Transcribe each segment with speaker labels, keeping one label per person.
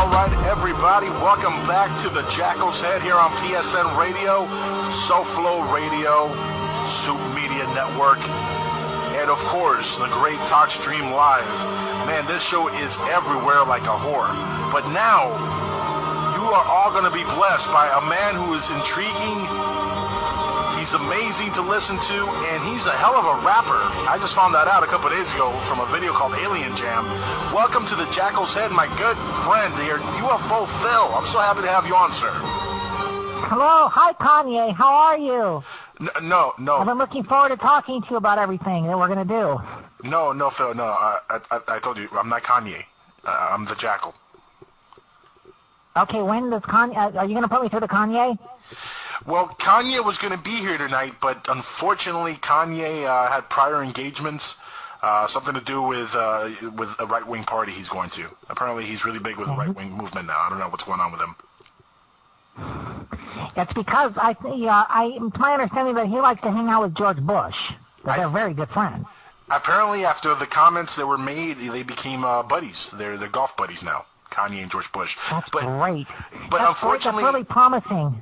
Speaker 1: Everybody, welcome back to the Jackals Head here on PSN Radio, SoFlo Radio, Soup Media Network, and of course, the great TalkStream Live. Man, this show is everywhere like a whore. But now, you are all going to be blessed by a man who is intriguing. He's amazing to listen to, and he's a hell of a rapper. I just found that out a couple days ago from a video called Alien Jam. Welcome to the Jackal's Head, my good friend, your UFO Phil. I'm so happy to have you on, sir.
Speaker 2: Hello. Hi, Kanye. How are you?
Speaker 1: No.
Speaker 2: I've been looking forward to talking to you about everything that we're going to do.
Speaker 1: No, Phil, no. I told you, I'm not Kanye. I'm the Jackal.
Speaker 2: Okay, when does Kanye... are you going to put me through to Kanye?
Speaker 1: Well, Kanye was going to be here tonight, but unfortunately, Kanye had prior engagements, something to do with a right-wing party he's going to. Apparently, he's really big with the right-wing movement now. I don't know what's going on with him.
Speaker 2: It's because it's my understanding that he likes to hang out with George Bush. They're very good friends.
Speaker 1: Apparently, after the comments that were made, they became buddies. They're golf buddies now, Kanye and George Bush.
Speaker 2: That's great.
Speaker 1: But
Speaker 2: that's
Speaker 1: unfortunately,
Speaker 2: that's really promising.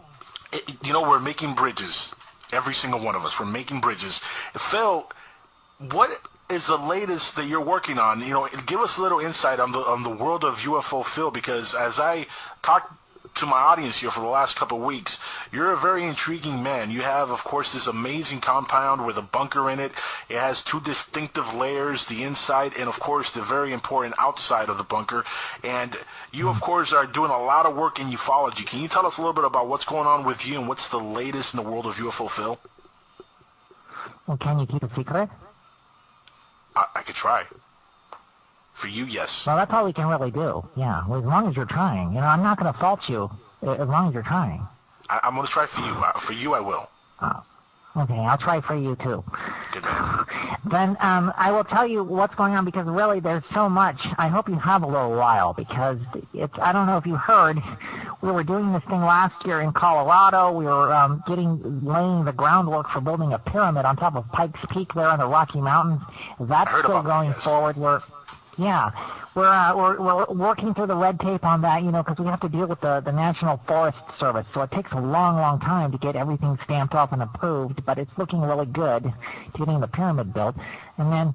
Speaker 1: We're making bridges. Every single one of us. We're making bridges. Phil, what is the latest that you're working on? Give us a little insight on the world of UFO Phil, because as I talk to my audience here for the last couple of weeks, you're a very intriguing man. You have, of course, this amazing compound with a bunker in it. It has two distinctive layers, the inside and, of course, the very important outside of the bunker. And you, of course, are doing a lot of work in ufology. Can you tell us a little bit about what's going on with you and what's the latest in the world of UFO Phil?
Speaker 2: Well, can you keep a secret?
Speaker 1: I could try. For you, yes.
Speaker 2: Well, that's all we can really do. Yeah, well, as long as you're trying. I'm not going to fault you as long as you're trying.
Speaker 1: I'm going to try for you. For you, I will.
Speaker 2: Okay, I'll try for you, too.
Speaker 1: Good man.
Speaker 2: Then I will tell you what's going on, because really there's so much. I hope you have a little while, because I don't know if you heard, we were doing this thing last year in Colorado. We were laying the groundwork for building a pyramid on top of Pikes Peak there in the Rocky Mountains. That's still going forward. We're working through the red tape on that, because we have to deal with the National Forest Service. So it takes a long, long time to get everything stamped off and approved, but it's looking really good to getting the pyramid built. And then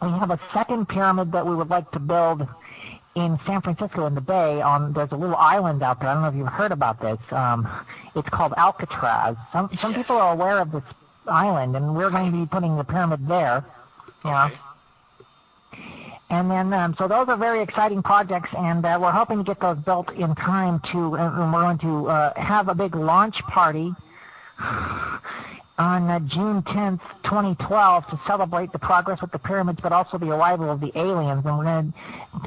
Speaker 2: we have a second pyramid that we would like to build in San Francisco in the Bay. There's a little island out there. I don't know if you've heard about this. It's called Alcatraz. Some people are aware of this island, and we're going to be putting the pyramid there. Yeah.
Speaker 1: Okay.
Speaker 2: And then, so those are very exciting projects, and we're hoping to get those built in time and we're going to have a big launch party on June 10th, 2012 to celebrate the progress with the pyramids, but also the arrival of the aliens. And we're going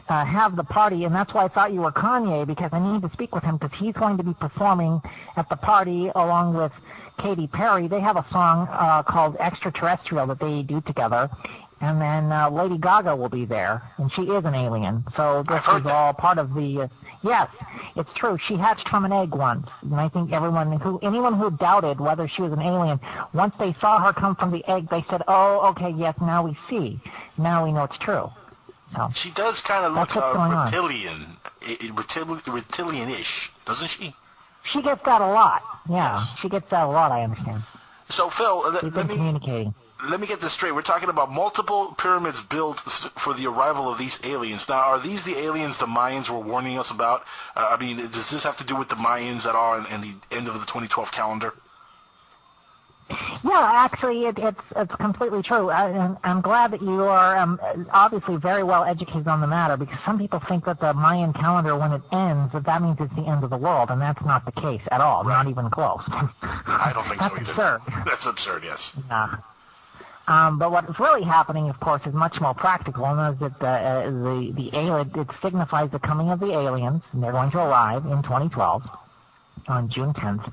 Speaker 2: to have the party, and that's why I thought you were Kanye, because I need to speak with him, because he's going to be performing at the party along with Katy Perry. They have a song called Extraterrestrial that they do together. And then Lady Gaga will be there, and she is an alien. So this is all part of the... yes, it's true. She hatched from an egg once. And I think anyone who doubted whether she was an alien, once they saw her come from the egg, they said, oh, okay, yes, now we see. Now we know it's true. So
Speaker 1: she does kind of look reptilian-ish, doesn't she?
Speaker 2: She gets that a lot. Yeah, yes. She gets that a lot, I understand.
Speaker 1: So, Phil,
Speaker 2: We've been communicating.
Speaker 1: Let me get this straight. We're talking about multiple pyramids built for the arrival of these aliens. Now, are these the aliens the Mayans were warning us about? Does this have to do with the Mayans at all and the end of the 2012 calendar?
Speaker 2: Yeah, actually, it's completely true. I'm glad that you are obviously very well educated on the matter, because some people think that the Mayan calendar, when it ends, that means it's the end of the world, and that's not the case at all, right. Not even close.
Speaker 1: I don't think so either.
Speaker 2: Absurd.
Speaker 1: That's absurd, yes.
Speaker 2: But what is really happening, of course, is much more practical, and is that the alien, it signifies the coming of the aliens, and they're going to arrive in 2012 on June 10th,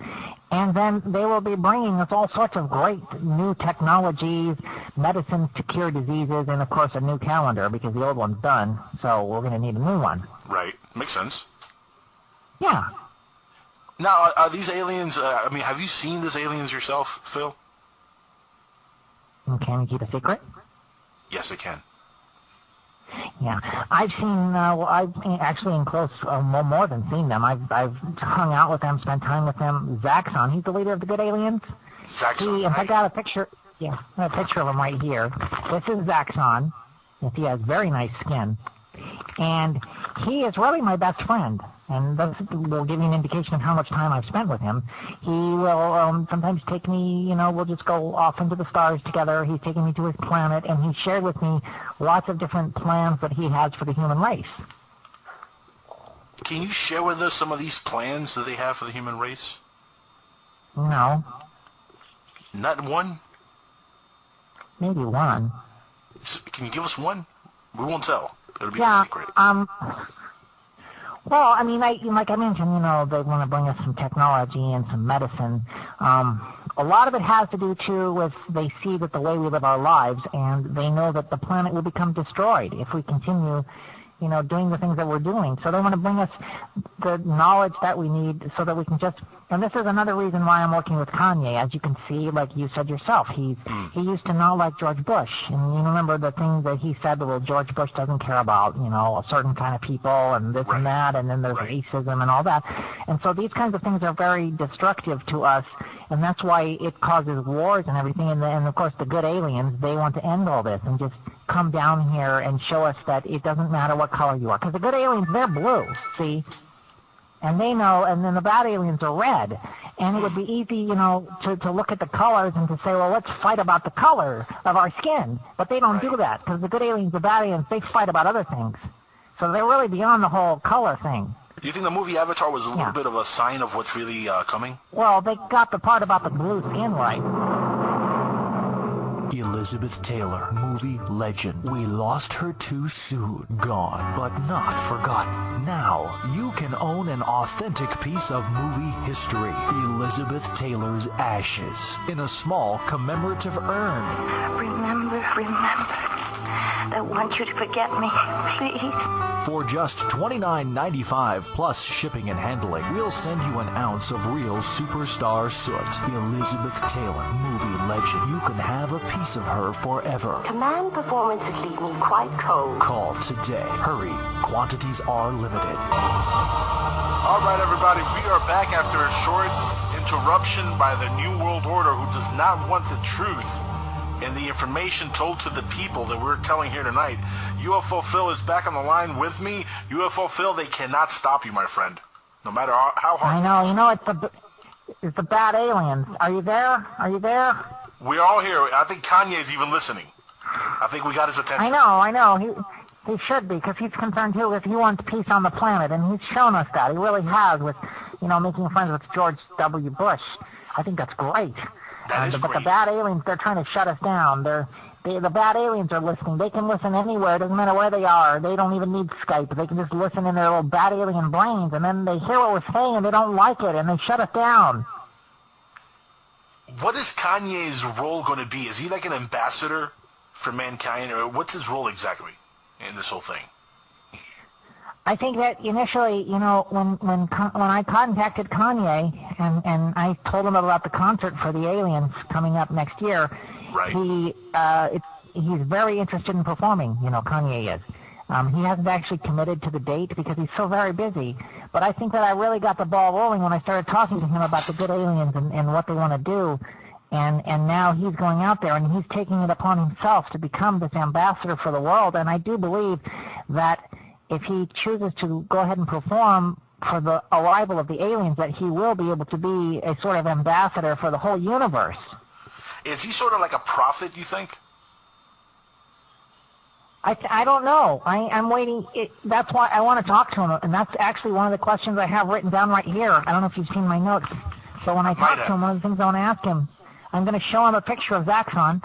Speaker 2: and then they will be bringing us all sorts of great new technologies, medicines to cure diseases, and of course a new calendar, because the old one's done, so we're going to need a new one.
Speaker 1: Right. Makes sense.
Speaker 2: Yeah.
Speaker 1: Now, are these aliens, have you seen these aliens yourself, Phil?
Speaker 2: Can you keep a secret?
Speaker 1: Yes, I can.
Speaker 2: Yeah, I've seen. Well, I've actually in close, more than seen them. I've hung out with them, spent time with them. Zaxxon, he's the leader of the Good Aliens.
Speaker 1: Zaxxon.
Speaker 2: I got a picture. Yeah, I have a picture of him right here. This is Zaxxon. He has very nice skin, and he is really my best friend. And that will give you an indication of how much time I've spent with him. He will sometimes take me, we'll just go off into the stars together. He's taking me to his planet, and he shared with me lots of different plans that he has for the human race.
Speaker 1: Can you share with us some of these plans that they have for the human race?
Speaker 2: No.
Speaker 1: Not one?
Speaker 2: Maybe one.
Speaker 1: Can you give us one? We won't tell. It'll be a secret.
Speaker 2: Well, I mean, like I mentioned, they want to bring us some technology and some medicine. A lot of it has to do, too, with they see that the way we live our lives, and they know that the planet will become destroyed if we continue, doing the things that we're doing. So they want to bring us the knowledge that we need so that we can just... And this is another reason why I'm working with Kanye. As you can see, like you said yourself, he used to not like George Bush. And you remember the thing that he said, well, George Bush doesn't care about, a certain kind of people and this and that, and then there's racism and all that. And so these kinds of things are very destructive to us, and that's why it causes wars and everything. And of course, the good aliens, they want to end all this and just come down here and show us that it doesn't matter what color you are. Because the good aliens, they're blue, see? And they know, and then the bad aliens are red. And it would be easy, to look at the colors and to say, well, let's fight about the color of our skin. But they don't do that, because the good aliens, the bad aliens, they fight about other things. So they're really beyond the whole color thing.
Speaker 1: Do you think the movie Avatar was a little bit of a sign of what's really coming?
Speaker 2: Well, they got the part about the blue skin right.
Speaker 3: Elizabeth Taylor, movie legend. We lost her too soon. Gone, but not forgotten. Now, you can own an authentic piece of movie history. Elizabeth Taylor's ashes in a small commemorative urn.
Speaker 4: Remember, I want you to forget me, please.
Speaker 3: For just $29.95 plus shipping and handling, we'll send you an ounce of real superstar soot. Elizabeth Taylor, movie legend. You can have a piece of her forever.
Speaker 4: Command performances leave me quite cold.
Speaker 3: Call today. Hurry. Quantities are limited.
Speaker 1: All right, everybody. We are back after a short interruption by the New World Order, who does not want the truth and the information told to the people that we're telling here tonight. UFO Phil is back on the line with me. UFO Phil, they cannot stop you, my friend. No matter how hard...
Speaker 2: I know. It's the bad aliens. Are you there? Are you there?
Speaker 1: We're all here. I think Kanye's even listening. I think we got his attention.
Speaker 2: I know. He should be, because he's concerned, too, if he wants peace on the planet, and he's shown us that. He really has with, making friends with George W. Bush. I think that's great.
Speaker 1: That is
Speaker 2: but
Speaker 1: great.
Speaker 2: The bad aliens, they're trying to shut us down. The bad aliens are listening. They can listen anywhere. It doesn't matter where they are. They don't even need Skype. They can just listen in their little bad alien brains, and then they hear what we're saying, and they don't like it, and they shut us down.
Speaker 1: What is Kanye's role going to be? Is he like an ambassador for mankind, or what's his role exactly in this whole thing?
Speaker 2: I think that initially, when I contacted Kanye and I told him about the concert for the aliens coming up next year, he's very interested in performing. Kanye is. He hasn't actually committed to the date because he's so very busy. But I think that I really got the ball rolling when I started talking to him about the good aliens and what they want to do. And now he's going out there and he's taking it upon himself to become this ambassador for the world. And I do believe that if he chooses to go ahead and perform for the arrival of the aliens, that he will be able to be a sort of ambassador for the whole universe.
Speaker 1: Is he sort of like a prophet, you think?
Speaker 2: I don't know. I'm waiting. That's why I want to talk to him, and that's actually one of the questions I have written down right here. I don't know if you've seen my notes. So when I talk to him, one of the things I want to ask him, I'm going to show him a picture of Zaxxon,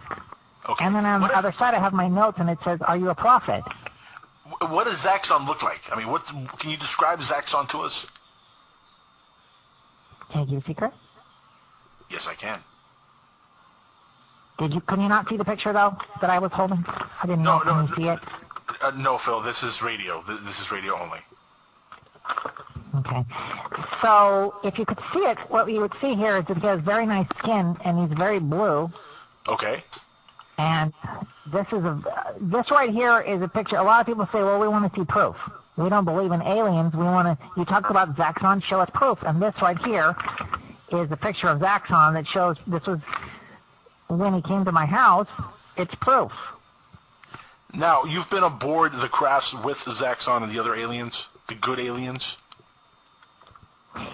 Speaker 2: and then on the other side I have my notes, and it says, "Are you a prophet?"
Speaker 1: What does Zaxxon look like? I mean, can you describe Zaxxon to us?
Speaker 2: Can I give you a secret?
Speaker 1: Yes, I can.
Speaker 2: Could you not see the picture, though, that I was holding? I didn't know. Can you see it?
Speaker 1: No, Phil, this is radio. This is radio only.
Speaker 2: Okay. So, if you could see it, what you would see here is that he has very nice skin, and he's very blue.
Speaker 1: Okay.
Speaker 2: And This right here is a picture. A lot of people say, well, we want to see proof. We don't believe in aliens. You talk about Zaxxon, show us proof. And this right here is a picture of Zaxxon that shows this was when he came to my house. It's proof.
Speaker 1: Now, you've been aboard the crafts with Zaxxon and the other aliens, the good aliens?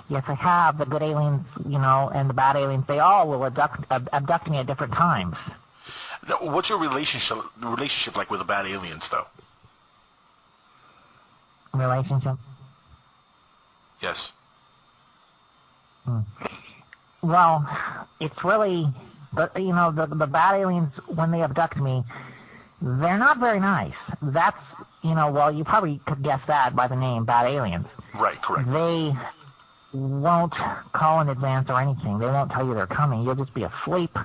Speaker 2: Yes, I have. The good aliens, and the bad aliens, they all will abduct me at different times.
Speaker 1: Now, what's your relationship like with the bad aliens, though?
Speaker 2: Relationship?
Speaker 1: Yes.
Speaker 2: Well, it's really, the bad aliens, when they abduct me, they're not very nice. That's, well, you probably could guess that by the name, bad aliens.
Speaker 1: Right, correct.
Speaker 2: They won't call in advance or anything. They won't tell you they're coming. You'll just be asleep.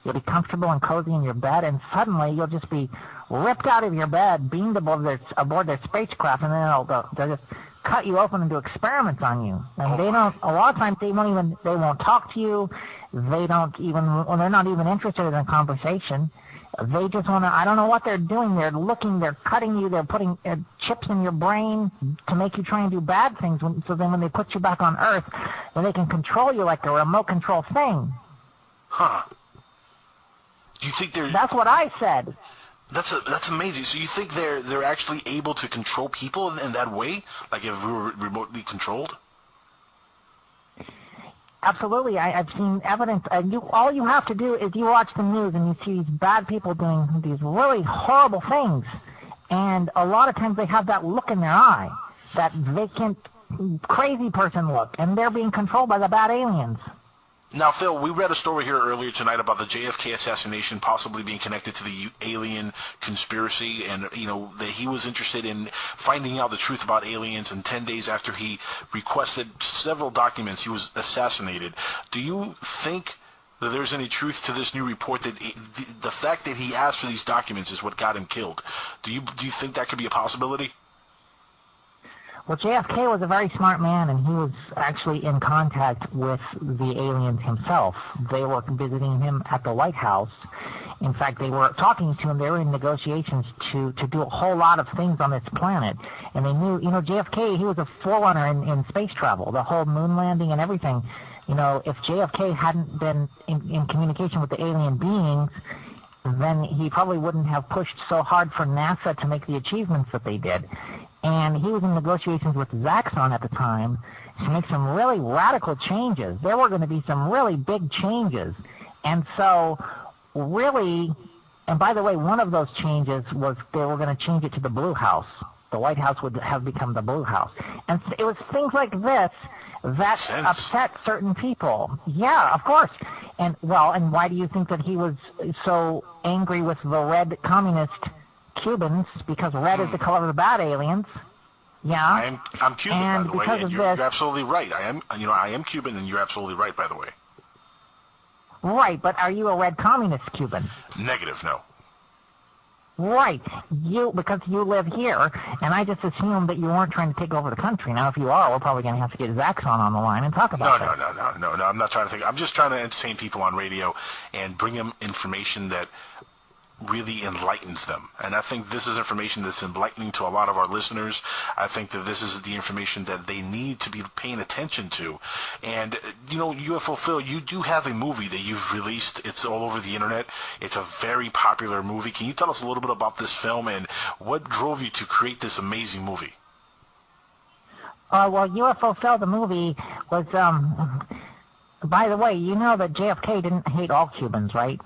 Speaker 2: You'll be comfortable and cozy in your bed, and suddenly you'll just be ripped out of your bed, beamed aboard their spacecraft, and then they'll just cut you open and do experiments on you. And they don't. A lot of times they won't talk to you. They don't even. Well, they're not even interested in a conversation. They just want to. I don't know what they're doing. They're looking. They're cutting you. They're putting chips in your brain to make you try and do bad things. So then when they put you back on Earth, then they can control you like a remote control thing.
Speaker 1: Huh. Do you think they're...
Speaker 2: That's what I said.
Speaker 1: That's amazing. So you think they're actually able to control people in that way? Like if we were remotely controlled?
Speaker 2: Absolutely. I've seen evidence. All you have to do is you watch the news and you see these bad people doing these really horrible things. And a lot of times they have that look in their eye, that vacant, crazy person look. And they're being controlled by the bad aliens.
Speaker 1: Now, Phil, we read a story here earlier tonight about the JFK assassination possibly being connected to the alien conspiracy, and, that he was interested in finding out the truth about aliens, and 10 days after he requested several documents, he was assassinated. Do you think that there's any truth to this new report, that the fact that he asked for these documents is what got him killed? Do you think that could be a possibility?
Speaker 2: Well, JFK was a very smart man, and he was actually in contact with the aliens himself. They were visiting him at the White House. In fact, they were talking to him. They were in negotiations to do a whole lot of things on this planet. And they knew, JFK, he was a forerunner in space travel, the whole moon landing and everything. If JFK hadn't been in communication with the alien beings, then he probably wouldn't have pushed so hard for NASA to make the achievements that they did. And he was in negotiations with Zaxxon at the time to make some really radical changes. There were going to be some really big changes. And so, really, and by the way, one of those changes was they were going to change it to the Blue House. The White House would have become the Blue House. And it was things like this that upset certain people. Yeah, of course. And why do you think that he was so angry with the red communist Cubans? Because red is the color of the bad aliens. Yeah.
Speaker 1: I'm Cuban,
Speaker 2: and
Speaker 1: by the way, and you're absolutely right. I am Cuban, and you're absolutely right, by the way.
Speaker 2: Right, but are you a red communist Cuban?
Speaker 1: Negative, no.
Speaker 2: Right, because you live here, and I just assumed that you weren't trying to take over the country. Now, if you are, we're probably going to have to get Zaxxon on the line and talk about it.
Speaker 1: No, I'm not trying to think. I'm just trying to entertain people on radio and bring them information that really enlightens them. And I think this is information that's enlightening to a lot of our listeners. I think that this is the information that they need to be paying attention to. And, UFO Phil, you do have a movie that you've released. It's all over the internet. It's a very popular movie. Can you tell us a little bit about this film and what drove you to create this amazing movie?
Speaker 2: Well, UFO Phil, the movie, was, by the way, you know that JFK didn't hate all Cubans, right?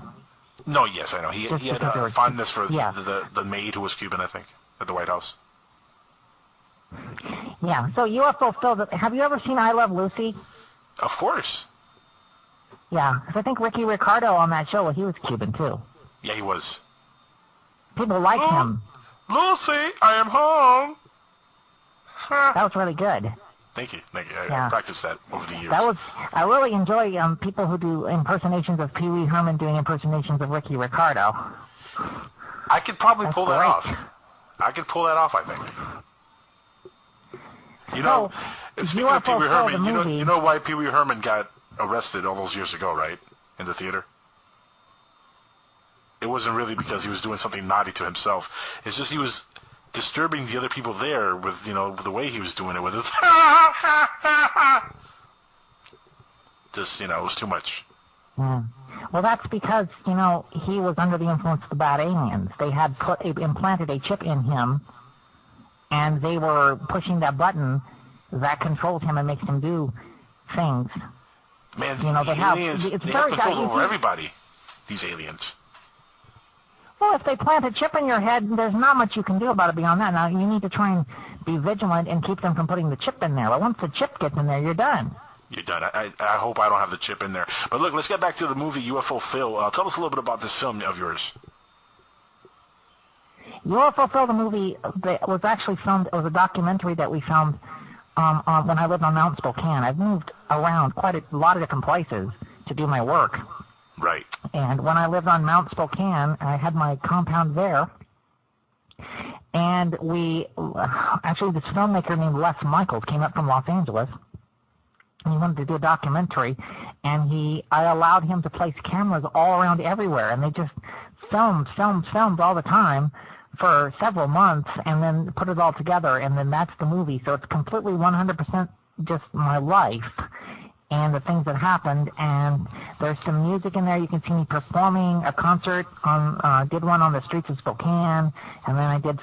Speaker 1: No, yes, I know. He had a fondness for the maid who was Cuban, I think, at the White House.
Speaker 2: Yeah, so UFO Phil, have you ever seen I Love Lucy?
Speaker 1: Of course.
Speaker 2: Yeah, I think Ricky Ricardo on that show, he was Cuban, too.
Speaker 1: Yeah, he was.
Speaker 2: People liked him.
Speaker 1: Lucy, I am home.
Speaker 2: That was really good.
Speaker 1: Thank you. I practiced that over the years.
Speaker 2: I really enjoy people who do impersonations of Pee Wee Herman doing impersonations of Ricky Ricardo.
Speaker 1: I could probably pull that off. I could pull that off, I think. Speaking of Pee Wee Herman, you know why Pee Wee Herman got arrested all those years ago, right? In the theater? it wasn't really because he was doing something naughty to himself. It's just he was disturbing the other people there with, the way he was doing it with his just, it was too much.
Speaker 2: Mm. Well, that's because, he was under the influence of the bad aliens. They had implanted a chip in him, and they were pushing that button that controls him and makes him do things.
Speaker 1: Man,
Speaker 2: they have
Speaker 1: control over everybody, these aliens.
Speaker 2: Well, if they plant a chip in your head, there's not much you can do about it beyond that. Now, you need to try and be vigilant and keep them from putting the chip in there. But once the chip gets in there, you're done.
Speaker 1: You're done. I hope I don't have the chip in there. But look, let's get back to the movie UFO Phil. Tell us a little bit about this film of yours.
Speaker 2: UFO Phil, the movie, was actually filmed. It was a documentary that we filmed when I lived on Mount Spokane. I've moved around quite a lot of different places to do my work.
Speaker 1: Right.
Speaker 2: And when I lived on Mount Spokane, I had my compound there. And actually this filmmaker named Les Michaels came up from Los Angeles. And he wanted to do a documentary. And I allowed him to place cameras all around everywhere. And they just filmed all the time for several months and then put it all together. And then that's the movie. So it's completely 100% just my life and the things that happened, and there's some music in there. You can see me performing a concert did one on the streets of Spokane, and then I did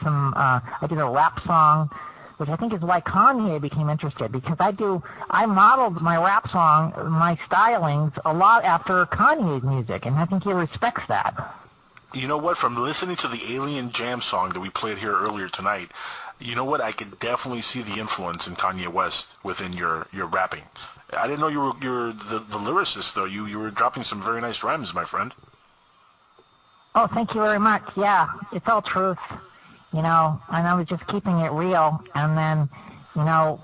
Speaker 2: a rap song, which I think is why Kanye became interested, because I modeled my rap song, my stylings, a lot after Kanye's music, and I think he respects that.
Speaker 1: You know what, from listening to the Alien Jam song that we played here earlier tonight, you know what, I could definitely see the influence in Kanye West within your rapping. I didn't know you're the lyricist, though. You were dropping some very nice rhymes, my friend.
Speaker 2: Oh, thank you very much. Yeah, it's all truth, and I was just keeping it real, and then,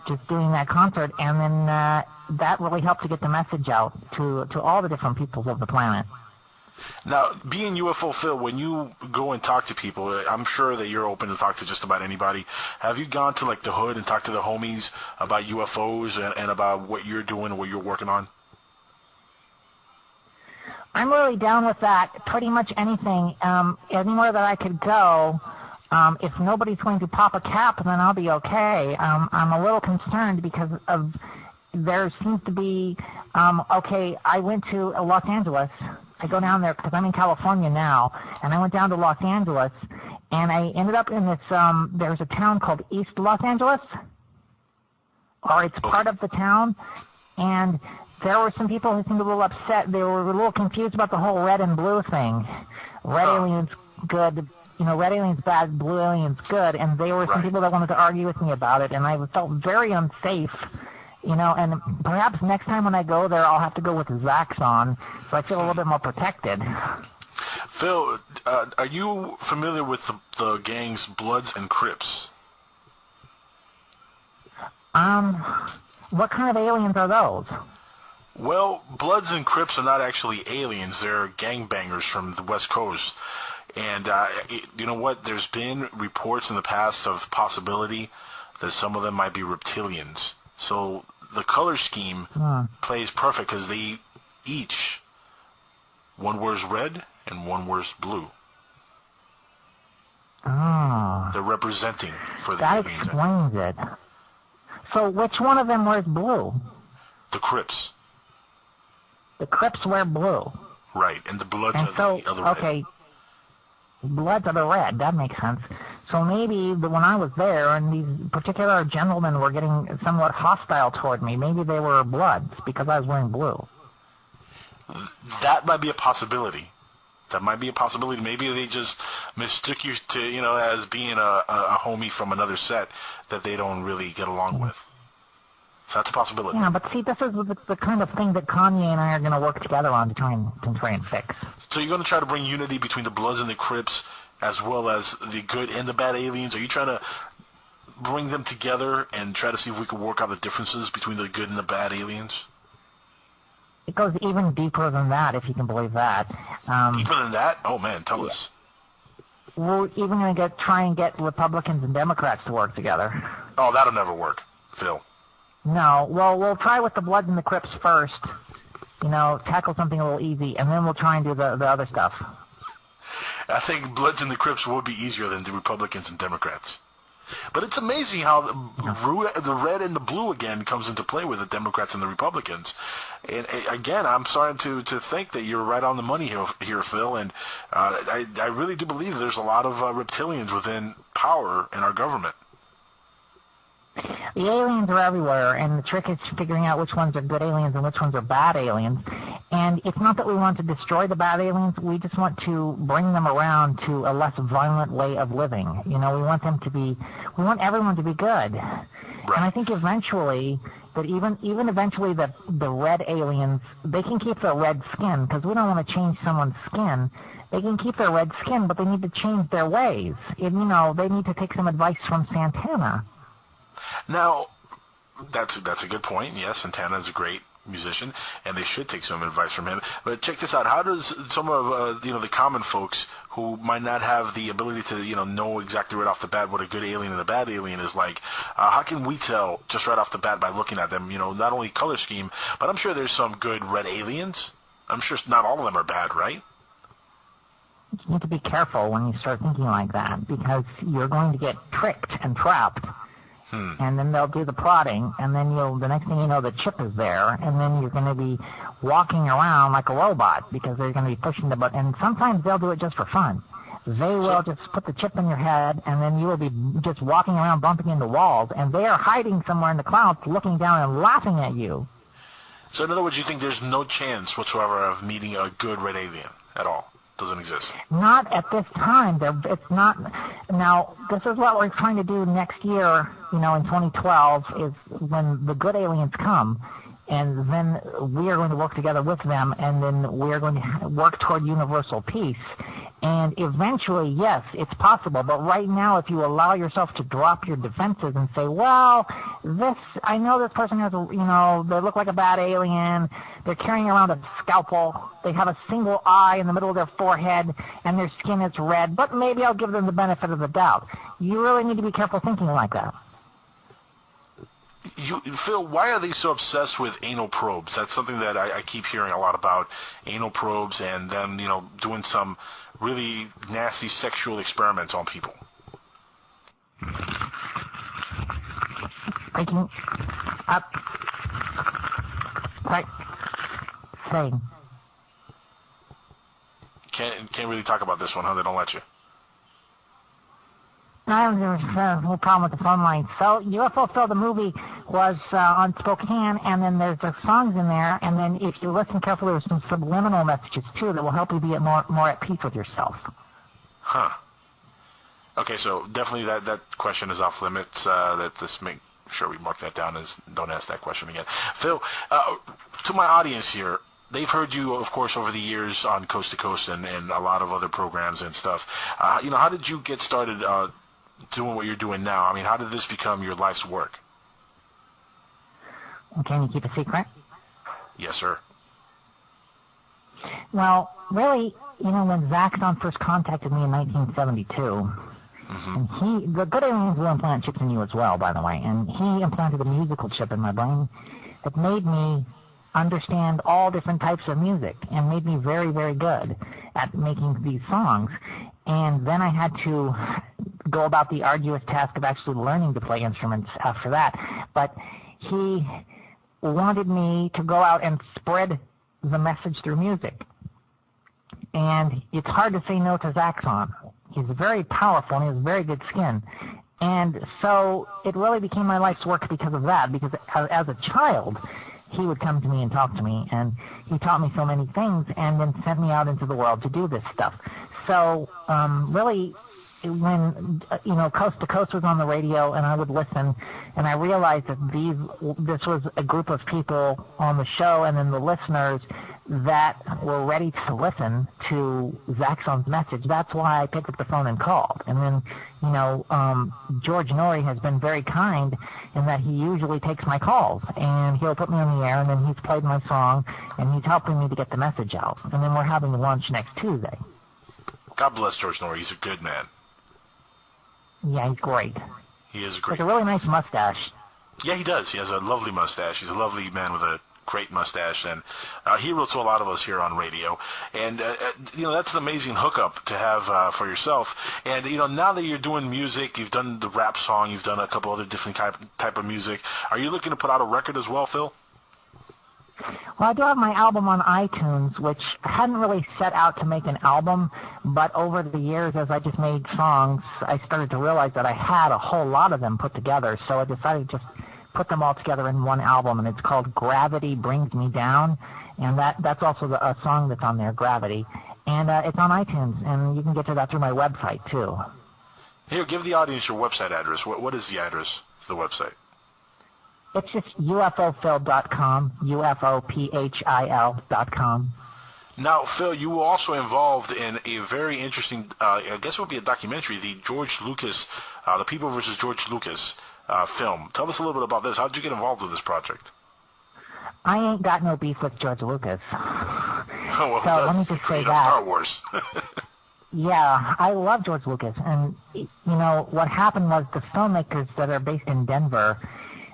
Speaker 2: just doing that concert, and then that really helped to get the message out to all the different peoples of the planet.
Speaker 1: Now, being UFO Phil, when you go and talk to people, I'm sure that you're open to talk to just about anybody. Have you gone to the hood and talked to the homies about UFOs and about what you're doing and what you're working on?
Speaker 2: I'm really down with that. Pretty much anything. Anywhere that I could go, if nobody's going to pop a cap, then I'll be okay. I'm a little concerned because there seems to be, I went to Los Angeles. I go down there because I'm in California now, and I went down to Los Angeles, and I ended up in this, there's a town called East Los Angeles, or it's part of the town, and there were some people who seemed a little upset. They were a little confused about the whole red and blue thing. Red aliens good, red aliens bad, blue aliens good, and there were some people that wanted to argue with me about it, and I felt very unsafe. And perhaps next time when I go there, I'll have to go with Zax on, so I feel a little bit more protected.
Speaker 1: Phil, are you familiar with the gangs Bloods and Crips?
Speaker 2: What kind of aliens are those?
Speaker 1: Well, Bloods and Crips are not actually aliens. They're gangbangers from the West Coast. And you know what? There's been reports in the past of possibility that some of them might be reptilians. So the color scheme plays perfect because they each, one wears red and one wears blue.
Speaker 2: Oh.
Speaker 1: They're representing for the
Speaker 2: That
Speaker 1: aliens.
Speaker 2: explains it. So which one of them wears blue?
Speaker 1: The Crips.
Speaker 2: The Crips wear blue.
Speaker 1: Right, and the Bloods
Speaker 2: And
Speaker 1: are
Speaker 2: so,
Speaker 1: the other red.
Speaker 2: okay, Bloods are the red. That makes sense. So maybe when I was there and these particular gentlemen were getting somewhat hostile toward me, maybe they were Bloods because I was wearing blue.
Speaker 1: That might be a possibility. That might be a possibility. Maybe they just mistook you to, as being a homie from another set that they don't really get along with. So that's a possibility.
Speaker 2: Yeah, but see, this is the kind of thing that Kanye and I are going to work together on to try and fix.
Speaker 1: So you're going to try to bring unity between the Bloods and the Crips, as well as the good and the bad aliens? Are you trying to bring them together and try to see if we can work out the differences between the good and the bad aliens?
Speaker 2: It goes even deeper than that, if you can believe that.
Speaker 1: Deeper than that? Oh, man, tell us.
Speaker 2: We're even going to try and get Republicans and Democrats to work together.
Speaker 1: Oh, that'll never work, Phil.
Speaker 2: No, well, we'll try with the Bloods and the Crips first. Tackle something a little easy, and then we'll try and do the other stuff.
Speaker 1: I think Bloods and the Crips would be easier than the Republicans and Democrats. But it's amazing how the red and the blue again comes into play with the Democrats and the Republicans. And again, I'm starting to think that you're right on the money here, Phil. And I really do believe there's a lot of reptilians within power in our government.
Speaker 2: The aliens are everywhere, and the trick is figuring out which ones are good aliens and which ones are bad aliens. And it's not that we want to destroy the bad aliens, we just want to bring them around to a less violent way of living. You know, we want everyone to be good. Right. And I think eventually, that even eventually the red aliens, they can keep their red skin, because we don't want to change someone's skin. They can keep their red skin, but they need to change their ways. And, you know, they need to take some advice from Santana.
Speaker 1: Now, that's a good point. Yes, Santana is a great musician, and they should take some advice from him. But check this out: how does some of the common folks who might not have the ability to know exactly right off the bat what a good alien and a bad alien is like, how can we tell just right off the bat by looking at them? Not only color scheme, but I'm sure there's some good red aliens. I'm sure not all of them are bad, right?
Speaker 2: You need to be careful when you start thinking like that, because you're going to get tricked and trapped. And then they'll do the prodding, and then the next thing you know, the chip is there, and then you're going to be walking around like a robot, because they're going to be pushing the button. And sometimes they'll do it just for fun. They will just put the chip in your head, and then you will be just walking around bumping into walls, and they are hiding somewhere in the clouds, looking down and laughing at you.
Speaker 1: So in other words, you think there's no chance whatsoever of meeting a good red alien at all? Doesn't exist.
Speaker 2: Not at this time. It's not. Now, this is what we're trying to do next year, in 2012, is when the good aliens come, and then we are going to work together with them, and then we are going to work toward universal peace. And eventually, yes, it's possible. But right now, if you allow yourself to drop your defenses and say, well, I know this person has, they look like a bad alien. They're carrying around a scalpel. They have a single eye in the middle of their forehead, and their skin is red. But maybe I'll give them the benefit of the doubt. You really need to be careful thinking like that.
Speaker 1: Phil, why are they so obsessed with anal probes? That's something that I keep hearing a lot about, anal probes, and them, doing some really nasty sexual experiments on people.
Speaker 2: Breaking up. Right. Saying.
Speaker 1: Can't really talk about this one, huh? They don't let you.
Speaker 2: No, there's no problem with the phone line. So, UFO Phil, the movie, was on Spokane, and then there's the songs in there, and then if you listen carefully, there's some subliminal messages, too, that will help you be more at peace with yourself. Huh.
Speaker 1: Okay, so definitely that question is off limits. Make sure we mark that down as don't ask that question again. Phil, to my audience here, they've heard you, of course, over the years on Coast to Coast and a lot of other programs and stuff. How did you get started doing what you're doing now? I mean, how did this become your life's work?
Speaker 2: Can you keep a secret?
Speaker 1: Yes, sir.
Speaker 2: Well, really, when Zaxxon first contacted me in 1972, and the good aliens will implant chips in you as well, by the way, and he implanted a musical chip in my brain that made me understand all different types of music and made me very, very good at making these songs. And then I had to go about the arduous task of actually learning to play instruments after that. But he wanted me to go out and spread the message through music. And it's hard to say no to Zaxxon. He's very powerful and he has very good skin. And so it really became my life's work because of that, because as a child, he would come to me and talk to me, and he taught me so many things and then sent me out into the world to do this stuff. So really, when Coast to Coast was on the radio and I would listen, and I realized that this was a group of people on the show and then the listeners that were ready to listen to Zaxxon's message. That's why I picked up the phone and called. And then, George Norrie has been very kind in that he usually takes my calls, and he'll put me on the air, and then he's played my song, and he's helping me to get the message out. And then we're having lunch next Tuesday.
Speaker 1: God bless George Norrie. He's a good man.
Speaker 2: Yeah, he's great.
Speaker 1: He is great.
Speaker 2: He has a really nice mustache.
Speaker 1: Yeah, he does. He has a lovely mustache. He's a lovely man with a great mustache, and hero to a lot of us here on radio. And that's an amazing hookup to have for yourself. And now that you're doing music, you've done the rap song, you've done a couple other different type of music. Are you looking to put out a record as well, Phil?
Speaker 2: Well, I do have my album on iTunes, which I hadn't really set out to make an album, but over the years, as I just made songs, I started to realize that I had a whole lot of them put together, so I decided to just put them all together in one album, and it's called Gravity Brings Me Down, and that's also a song that's on there, Gravity, and it's on iTunes, and you can get to that through my website, too.
Speaker 1: Here, give the audience your website address. What is the address of the website?
Speaker 2: It's just UFOphil.com, UFOPHIL.com.
Speaker 1: Now, Phil, you were also involved in a very interesting, I guess it would be a documentary, the George Lucas, The People versus George Lucas film. Tell us a little bit about this. How did you get involved with this project?
Speaker 2: I ain't got no beef with George Lucas.
Speaker 1: Oh, well,
Speaker 2: so let me just say that.
Speaker 1: Star Wars.
Speaker 2: Yeah, I love George Lucas. And, what happened was the filmmakers that are based in Denver,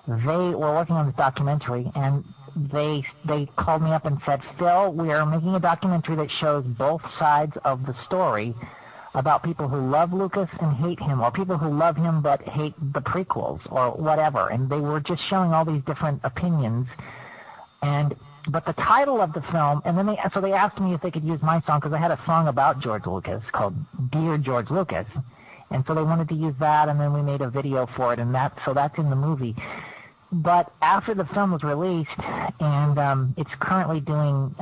Speaker 2: they were working on this documentary, and they called me up and said, Phil, we are making a documentary that shows both sides of the story about people who love Lucas and hate him, or people who love him but hate the prequels, or whatever. And they were just showing all these different opinions. But the title of the film, and then they asked me if they could use my song, because I had a song about George Lucas called Dear George Lucas. And so they wanted to use that, and then we made a video for it, and so that's in the movie. But after the film was released, and it's currently doing,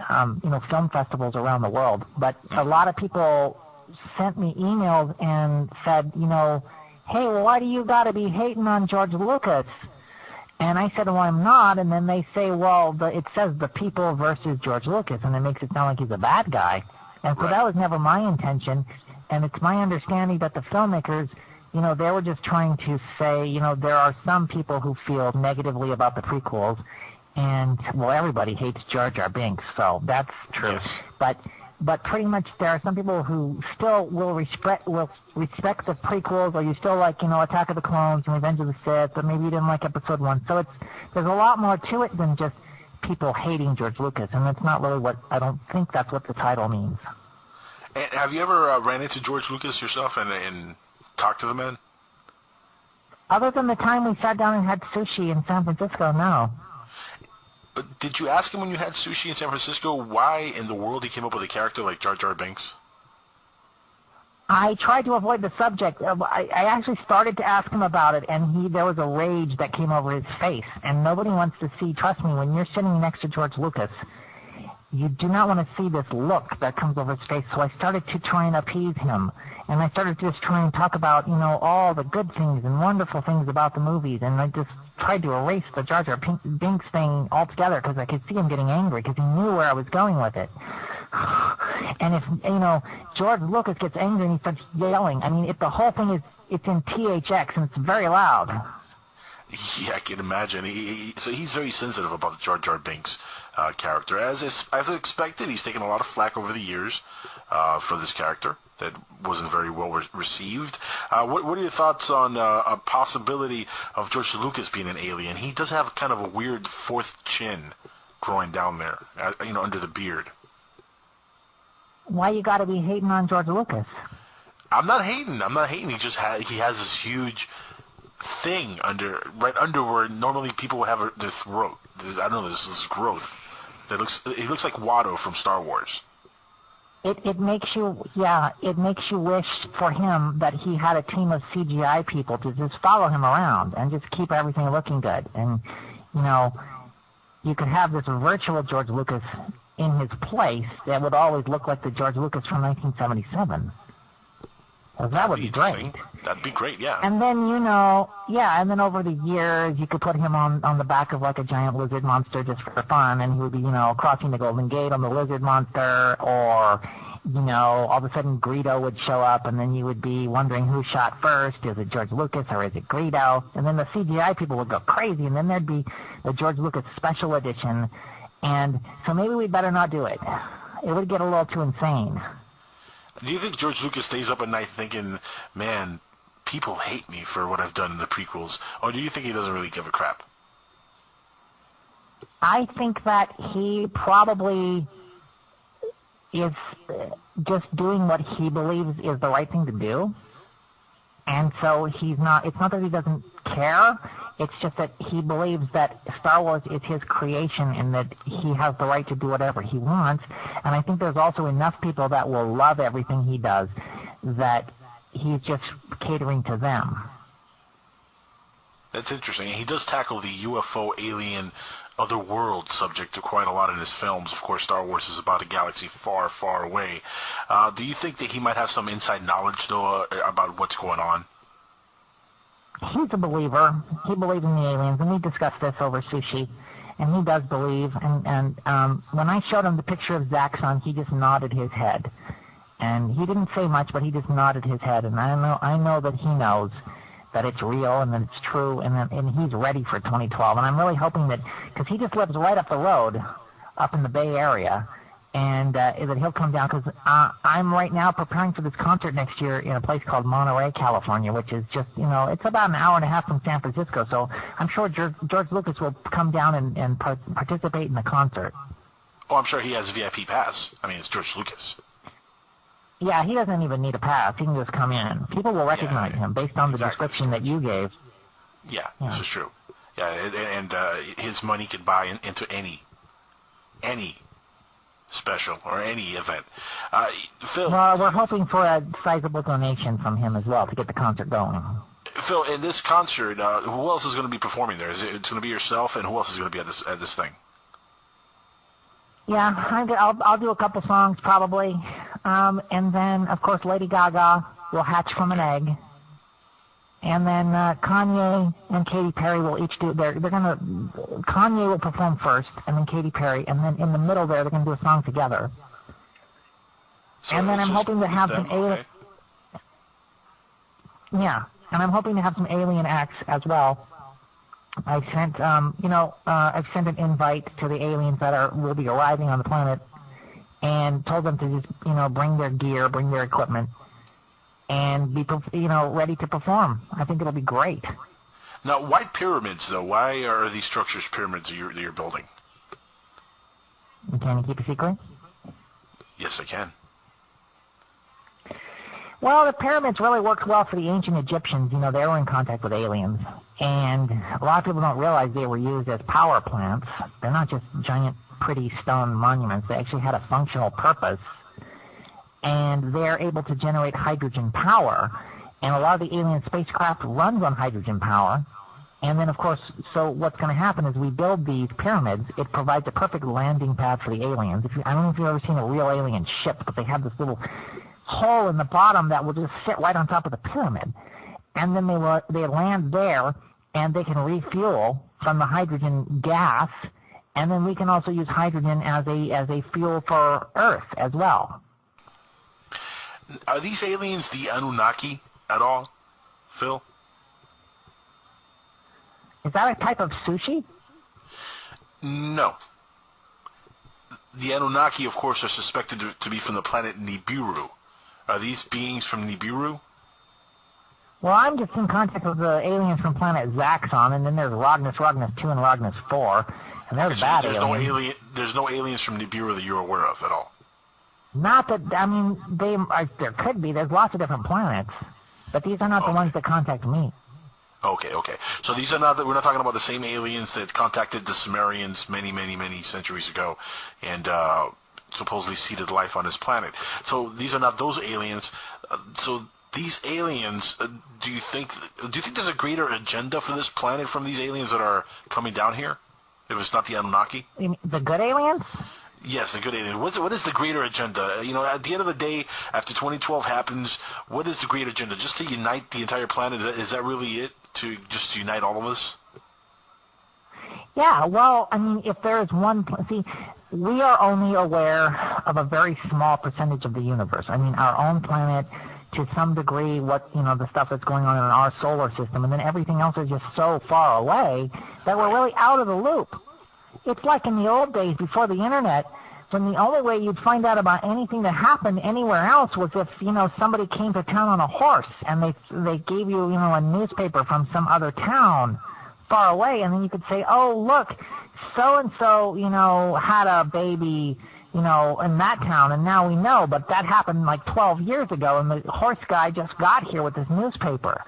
Speaker 2: film festivals around the world, but a lot of people sent me emails and said, hey, well, why do you got to be hating on George Lucas? And I said, well, I'm not. And then they say, well, it says The People versus George Lucas, and it makes it sound like he's a bad guy. And so that was never my intention. And it's my understanding that the filmmakers, they were just trying to say, there are some people who feel negatively about the prequels, and, well, everybody hates Jar Jar Binks, so that's true.
Speaker 1: Yes.
Speaker 2: But pretty much there are some people who still will respect the prequels, or you still like, Attack of the Clones and Revenge of the Sith, but maybe you didn't like Episode 1. So there's a lot more to it than just people hating George Lucas, and that's not really I don't think that's what the title means.
Speaker 1: And have you ever ran into George Lucas yourself and talked to the man?
Speaker 2: Other than the time we sat down and had sushi in San Francisco, no.
Speaker 1: Did you ask him when you had sushi in San Francisco why in the world he came up with a character like Jar Jar Binks?
Speaker 2: I tried to avoid the subject. I actually started to ask him about it, and there was a rage that came over his face. And nobody wants to see, trust me, when you're sitting next to George Lucas, you do not want to see this look that comes over his face. So I started to try and appease him. And I started to just try and talk about, all the good things and wonderful things about the movies. And I just tried to erase the Jar Jar Binks thing altogether, because I could see him getting angry, because he knew where I was going with it. And if, George Lucas gets angry and he starts yelling, if the whole thing it's in THX and it's very loud.
Speaker 1: Yeah, I can imagine. So he's very sensitive about the Jar Jar Binks character. As expected, he's taken a lot of flack over the years for this character that wasn't very well received. What are your thoughts on a possibility of George Lucas being an alien? He does have kind of a weird fourth chin growing down there, under the beard.
Speaker 2: Why you got to be hating on George Lucas?
Speaker 1: I'm not hating. He just he has this huge thing right under where normally people would have their throat. I don't know. This growth. It looks like Watto from Star Wars.
Speaker 2: It makes you wish for him that he had a team of CGI people to just follow him around and just keep everything looking good. And, you could have this virtual George Lucas in his place that would always look like the George Lucas from 1977. Well, that would be great.
Speaker 1: That'd be great, yeah.
Speaker 2: And then, and then over the years, you could put him on the back of like a giant lizard monster just for fun, and he would be, crossing the Golden Gate on the lizard monster, or, all of a sudden Greedo would show up, and then you would be wondering who shot first. Is it George Lucas or is it Greedo? And then the CGI people would go crazy, and then there'd be the George Lucas Special Edition, and so maybe we'd better not do it. It would get a little too insane.
Speaker 1: Do you think George Lucas stays up at night thinking, man, people hate me for what I've done in the prequels? Or do you think he doesn't really give a crap?
Speaker 2: I think that he probably is just doing what he believes is the right thing to do. And so it's not that he doesn't care, it's just that he believes that Star Wars is his creation and that he has the right to do whatever he wants. And I think there's also enough people that will love everything he does that he's just catering to them.
Speaker 1: That's interesting. He does tackle the UFO, alien, other world subject quite a lot in his films. Of course, Star Wars is about a galaxy far, far away. Do you think that he might have some inside knowledge, though, about what's going on?
Speaker 2: He's a believer. He believes in the aliens, and we discussed this over sushi. And he does believe. And when I showed him the picture of Zaxxon, he just nodded his head. And he didn't say much, but he just nodded his head. And I know that he knows that it's real and that it's true, and he's ready for 2012. And I'm really hoping that, because he just lives right up the road, up in the Bay Area, and that he'll come down, because I'm right now preparing for this concert next year in a place called Monterey, California, which is just, it's about an hour and a half from San Francisco, so I'm sure George Lucas will come down and participate in the concert.
Speaker 1: Oh, I'm sure he has a VIP pass. I mean, it's George Lucas.
Speaker 2: Yeah, he doesn't even need a pass. He can just come in. People will recognize him based on the description that you gave.
Speaker 1: Yeah, this is true. Yeah, and his money could buy into any special or any event. Phil.
Speaker 2: Well, we're hoping for a sizable donation from him as well to get the concert going.
Speaker 1: Phil, in this concert, who else is going to be performing there? It's going to be yourself, and who else is going to be at this thing?
Speaker 2: Yeah, I'll do a couple songs probably, and then of course Lady Gaga will hatch from an egg, and then Kanye and Katy Perry will each do. Kanye will perform first, and then Katy Perry, and then in the middle there they're gonna do a song together.
Speaker 1: So
Speaker 2: and then I'm hoping to have some alien.
Speaker 1: Okay.
Speaker 2: Yeah, and I'm hoping to have some alien acts as well. I sent, I've sent an invite to the aliens that will be arriving on the planet, and told them to just, bring their gear, bring their equipment, and be, ready to perform. I think it'll be great.
Speaker 1: Now, why pyramids, though? Why are these structures pyramids that you're building?
Speaker 2: Can you keep a secret?
Speaker 1: Yes, I can.
Speaker 2: Well, the pyramids really worked well for the ancient Egyptians. They were in contact with aliens. And a lot of people don't realize they were used as power plants. They're not just giant, pretty stone monuments. They actually had a functional purpose. And they're able to generate hydrogen power. And a lot of the alien spacecraft runs on hydrogen power. And then, of course, so what's going to happen is we build these pyramids. It provides a perfect landing pad for the aliens. I don't know if you've ever seen a real alien ship, but they have this little hole in the bottom that will just sit right on top of the pyramid. And then they land there, and they can refuel from the hydrogen gas, and then we can also use hydrogen as a fuel for Earth as well.
Speaker 1: Are these aliens the Anunnaki at all, Phil?
Speaker 2: Is that a type of sushi?
Speaker 1: No. The Anunnaki, of course, are suspected to be from the planet Nibiru. Are these beings from Nibiru?
Speaker 2: Well, I'm just in contact with the aliens from planet Zaxxon, and then there's Rognus 2, and Rognus 4, and they're bad aliens.
Speaker 1: There's no aliens from Nibiru that you're aware of at all?
Speaker 2: Not that, there could be. There's lots of different planets, but these are not the ones that contact me.
Speaker 1: Okay. So these are we're not talking about the same aliens that contacted the Sumerians many, many, many centuries ago, and supposedly seeded life on this planet. So these are not those aliens. So these aliens, do you think there's a greater agenda for this planet from these aliens that are coming down here? If it's not the Anunnaki?
Speaker 2: You mean the good aliens?
Speaker 1: Yes, the good aliens. What is the greater agenda? At the end of the day, after 2012 happens, what is the greater agenda? Just to unite the entire planet? Is that really it? To just unite all of us?
Speaker 2: Yeah, well, if there is one... See, we are only aware of a very small percentage of the universe. Our own planet, to some degree, the stuff that's going on in our solar system, and then everything else is just so far away that we're really out of the loop. It's like in the old days before the internet, when the only way you'd find out about anything that happened anywhere else was if, somebody came to town on a horse and they gave you, a newspaper from some other town far away, and then you could say, oh, look, so-and-so, had a baby, in that town, and now we know, but that happened like 12 years ago, and the horse guy just got here with his newspaper.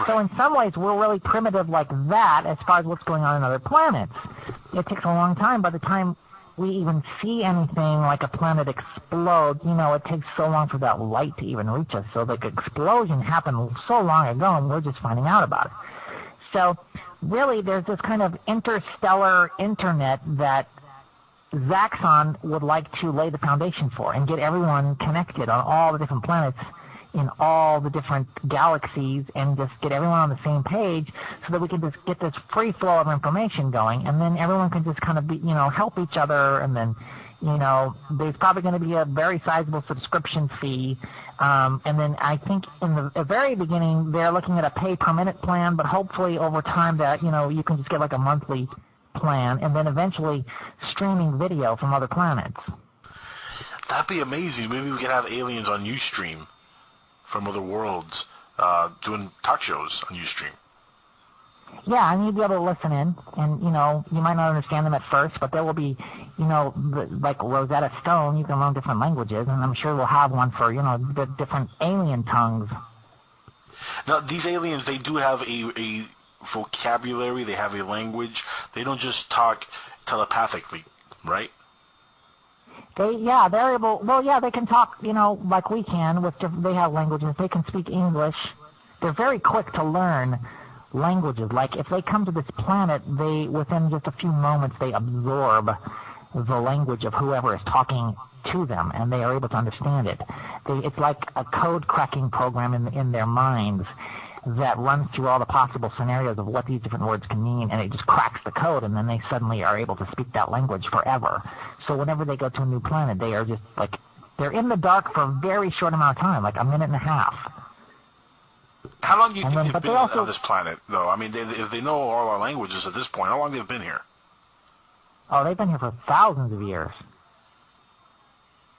Speaker 2: So in some ways, we're really primitive like that as far as what's going on in other planets. It takes a long time. By the time we even see anything like a planet explode, it takes so long for that light to even reach us. So the explosion happened so long ago, and we're just finding out about it. So really, there's this kind of interstellar internet that Zaxxon would like to lay the foundation for and get everyone connected on all the different planets in all the different galaxies and just get everyone on the same page so that we can just get this free flow of information going, and then everyone can just kind of be, help each other, and then, there's probably going to be a very sizable subscription fee, and then I think in the very beginning they're looking at a pay-per-minute plan, but hopefully over time that, you can just get like a monthly plan, and then eventually streaming video from other planets.
Speaker 1: That'd be amazing. Maybe we could have aliens on Ustream from other worlds doing talk shows on Ustream.
Speaker 2: Yeah, and you'd be able to listen in, and, you might not understand them at first, but there will be, like Rosetta Stone, you can learn different languages, and I'm sure we'll have one for, the different alien tongues.
Speaker 1: Now, these aliens, they do have a vocabulary, they have a language. They don't just talk telepathically, right?
Speaker 2: They're able, they can talk, like we can, they have languages. They can speak English. They're very quick to learn languages. Like, if they come to this planet, within just a few moments, they absorb the language of whoever is talking to them, and they are able to understand it. It's like a code-cracking program in their minds that runs through all the possible scenarios of what these different words can mean, and it just cracks the code, and then they suddenly are able to speak that language forever. So whenever they go to a new planet, they are just like, they're in the dark for a very short amount of time, like a minute and a half.
Speaker 1: How long do you think they've been on this planet, though? I mean, if they know all our languages at this point, how long have they been here?
Speaker 2: Oh, they've been here for thousands of years.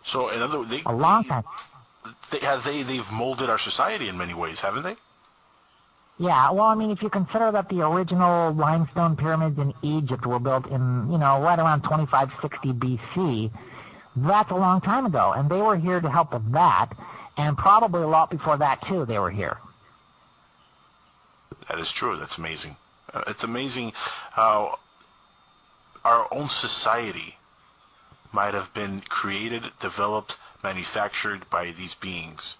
Speaker 1: So, in other words,
Speaker 2: a long time.
Speaker 1: They've molded our society in many ways, haven't they?
Speaker 2: Yeah, well, I mean, if you consider that the original limestone pyramids in Egypt were built in, right around 2560 BC, that's a long time ago, and they were here to help with that, and probably a lot before that, too, they were here.
Speaker 1: That is true. That's amazing. It's amazing how our own society might have been created, developed, manufactured by these beings.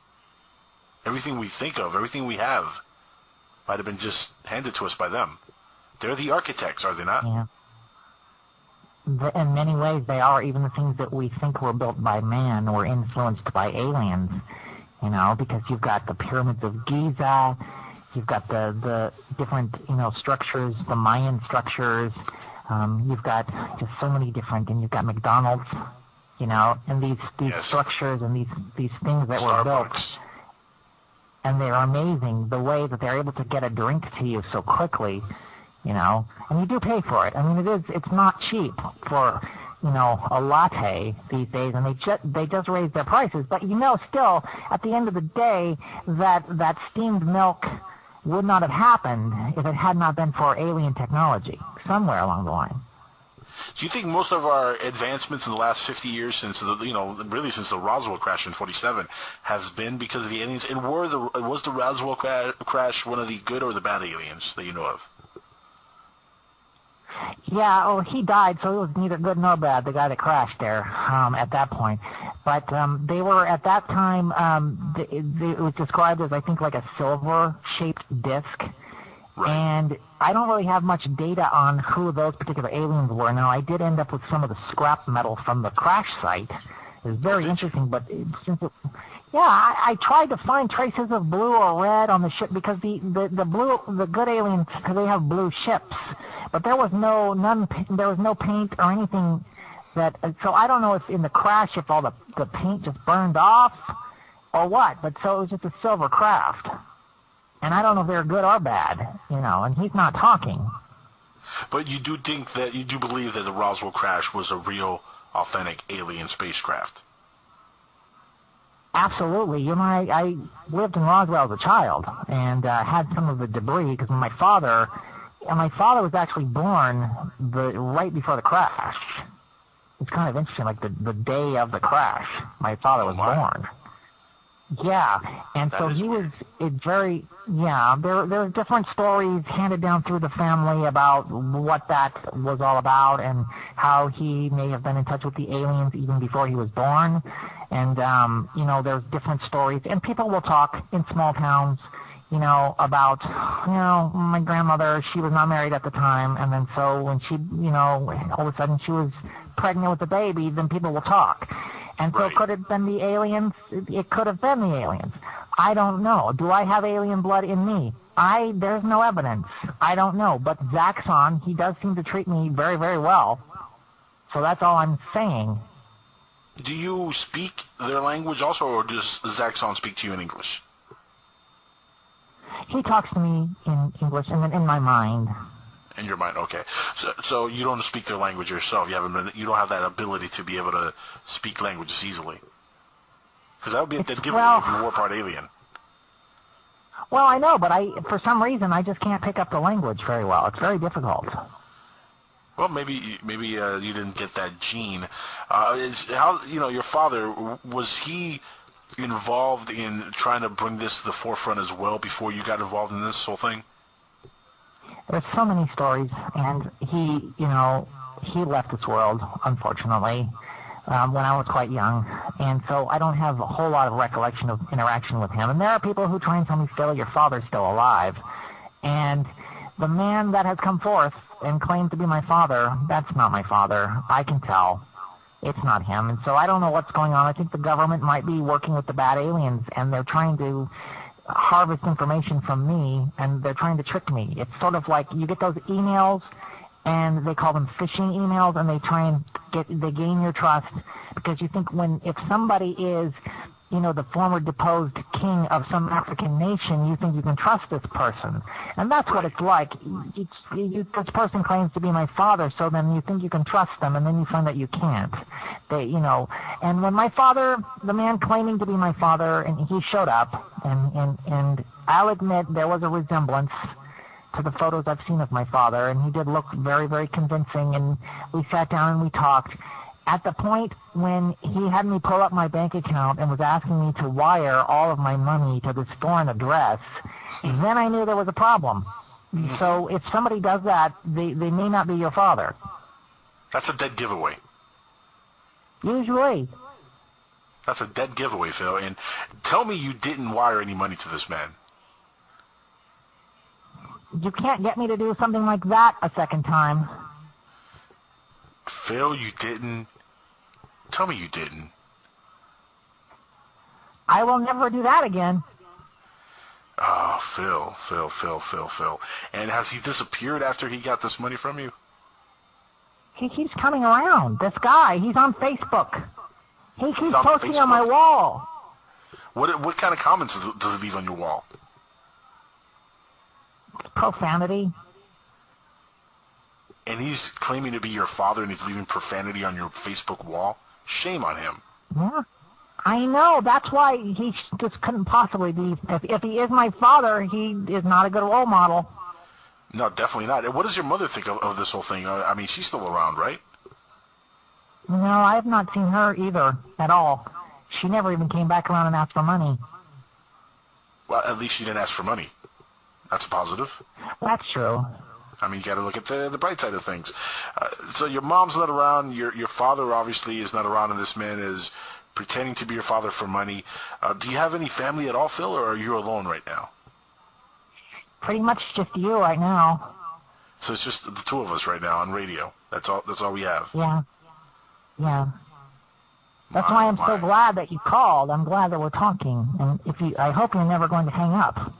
Speaker 1: Everything we think of, everything we have, might have been just handed to us by them. They're the architects, are they not?
Speaker 2: Yeah. In many ways, they are. Even the things that we think were built by man were influenced by aliens, because you've got the pyramids of Giza, you've got the different, structures, the Mayan structures, you've got just so many different, and you've got McDonald's, and these yes. structures and these things that
Speaker 1: Starbucks.
Speaker 2: Were built. And they're amazing, the way that they're able to get a drink to you so quickly, and you do pay for it. I mean, it's not cheap for, a latte these days, and they just raise their prices. But still, at the end of the day, that steamed milk would not have happened if it had not been for alien technology, somewhere along the line.
Speaker 1: Do you think most of our advancements in the last 50 years since really since the Roswell crash in 47 has been because of the aliens? And was the Roswell crash one of the good or the bad aliens that you know of?
Speaker 2: Yeah, well, he died, so it was neither good nor bad, the guy that crashed there at that point. But they were, at that time, it was described as, I think, like a silver-shaped disc. Right. And I don't really have much data on who those particular aliens were. Now, I did end up with some of the scrap metal from the crash site. It was very interesting, but I tried to find traces of blue or red on the ship because the good aliens, because they have blue ships, but there was no paint or anything that. So I don't know if in the crash if all the paint just burned off or what. But so it was just a silver craft. And I don't know if they're good or bad, and he's not talking.
Speaker 1: But you do believe that the Roswell crash was a real, authentic alien spacecraft?
Speaker 2: Absolutely. I lived in Roswell as a child and had some of the debris because my father And my father was actually born right before the crash. It's kind of interesting, like the day of the crash, my father was born. Yeah, and so he was there's different stories handed down through the family about what that was all about and how he may have been in touch with the aliens even before he was born. And, there's different stories. And people will talk in small towns, about, my grandmother, she was not married at the time. And then so when she, all of a sudden she was pregnant with the baby, then people will talk. And so could it have been the aliens? It could have been the aliens. I don't know. Do I have alien blood in me? There's no evidence. I don't know. But Zaxxon, he does seem to treat me very, very well. So that's all I'm saying.
Speaker 1: Do you speak their language also, or does Zaxxon speak to you in English?
Speaker 2: He talks to me in English and then in my mind.
Speaker 1: In your mind, okay. So you don't speak their language yourself. You don't have that ability to be able to speak languages easily. Because that would be a dead giveaway if you were part alien.
Speaker 2: Well, I know, but for some reason I just can't pick up the language very well. It's very difficult.
Speaker 1: Well, maybe you didn't get that gene. Your father, was he involved in trying to bring this to the forefront as well before you got involved in this whole thing?
Speaker 2: There's so many stories, and he left this world, unfortunately, when I was quite young, and so I don't have a whole lot of recollection of interaction with him. And there are people who try and tell me, Phil, your father's still alive, and the man that has come forth and claimed to be my father, that's not my father. I can tell. It's not him, and so I don't know what's going on. I think the government might be working with the bad aliens, and they're trying to harvest information from me, and they're trying to trick me. It's sort of like you get those emails, and they call them phishing emails, and they gain your trust, because you think if somebody is, the former deposed king of some African nation, you think you can trust this person. And that's what it's like. This person claims to be my father, so then you think you can trust them, and then you find that you can't. And when my father, the man claiming to be my father, and he showed up, and I'll admit there was a resemblance to the photos I've seen of my father, and he did look very, very convincing, and we sat down and we talked. At the point when he had me pull up my bank account and was asking me to wire all of my money to this foreign address, then I knew there was a problem. So if somebody does that, they may not be your father.
Speaker 1: That's a dead giveaway.
Speaker 2: Usually.
Speaker 1: That's a dead giveaway, Phil. And tell me you didn't wire any money to this man.
Speaker 2: You can't get me to do something like that a second time.
Speaker 1: Phil, you didn't. Tell me you didn't.
Speaker 2: I will never do that again.
Speaker 1: Oh, Phil. And has he disappeared after he got this money from you?
Speaker 2: He keeps coming around. This guy, he's on Facebook. He keeps posting on my wall.
Speaker 1: What kind of comments does he leave on your wall?
Speaker 2: Profanity.
Speaker 1: And he's claiming to be your father, and he's leaving profanity on your Facebook wall? Shame on him.
Speaker 2: Yeah, I know. That's why he just couldn't possibly be. If he is my father, he is not a good role model.
Speaker 1: No, definitely not. What does your mother think of this whole thing? I mean, she's still around, right?
Speaker 2: No, I have not seen her either at all. She never even came back around and asked for money.
Speaker 1: Well, at least she didn't ask for money. That's a positive.
Speaker 2: That's true.
Speaker 1: I mean, you got to look at the bright side of things. So your mom's not around. Your father obviously is not around, and this man is pretending to be your father for money. Do you have any family at all, Phil, or are you alone right now?
Speaker 2: Pretty much just you right now.
Speaker 1: So it's just the two of us right now on radio. That's all we have.
Speaker 2: Yeah. That's why I'm so glad that you called. I'm glad that we're talking. And I hope you're never going to hang up.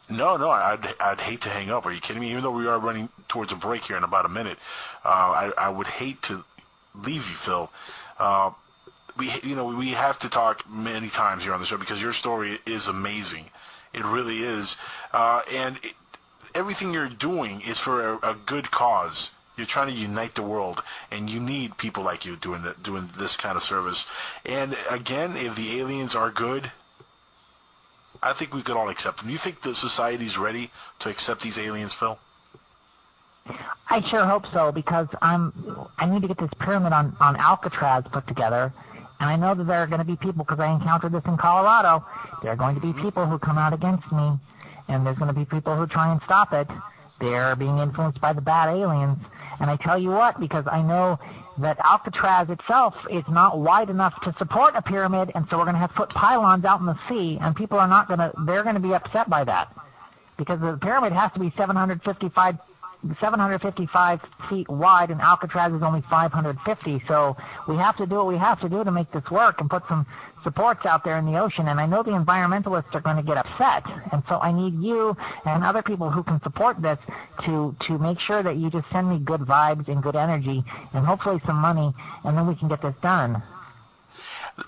Speaker 1: No, I'd hate to hang up. Are you kidding me? Even though we are running towards a break here in about a minute, I would hate to leave you, Phil. We have to talk many times here on the show because your story is amazing. It really is, everything you're doing is for a good cause. You're trying to unite the world, and you need people like you doing this kind of service. And again, if the aliens are good, I think we could all accept them. You think the society's ready to accept these aliens, Phil?
Speaker 2: I sure hope so, because I need to get this pyramid on Alcatraz put together, and I know that there are going to be people, because I encountered this in Colorado, there are going to be people who come out against me, and there's going to be people who try and stop it. They're being influenced by the bad aliens, and I tell you what, because I know that Alcatraz itself is not wide enough to support a pyramid, and so we're going to have to put pylons out in the sea, and people are not going to, they're going to be upset by that, because the pyramid has to be 755 feet wide, and Alcatraz is only 550, so we have to do what we have to do to make this work and put some supports out there in the ocean, and I know the environmentalists are going to get upset, and so I need you and other people who can support this to make sure that you just send me good vibes and good energy and hopefully some money, and then we can get this done.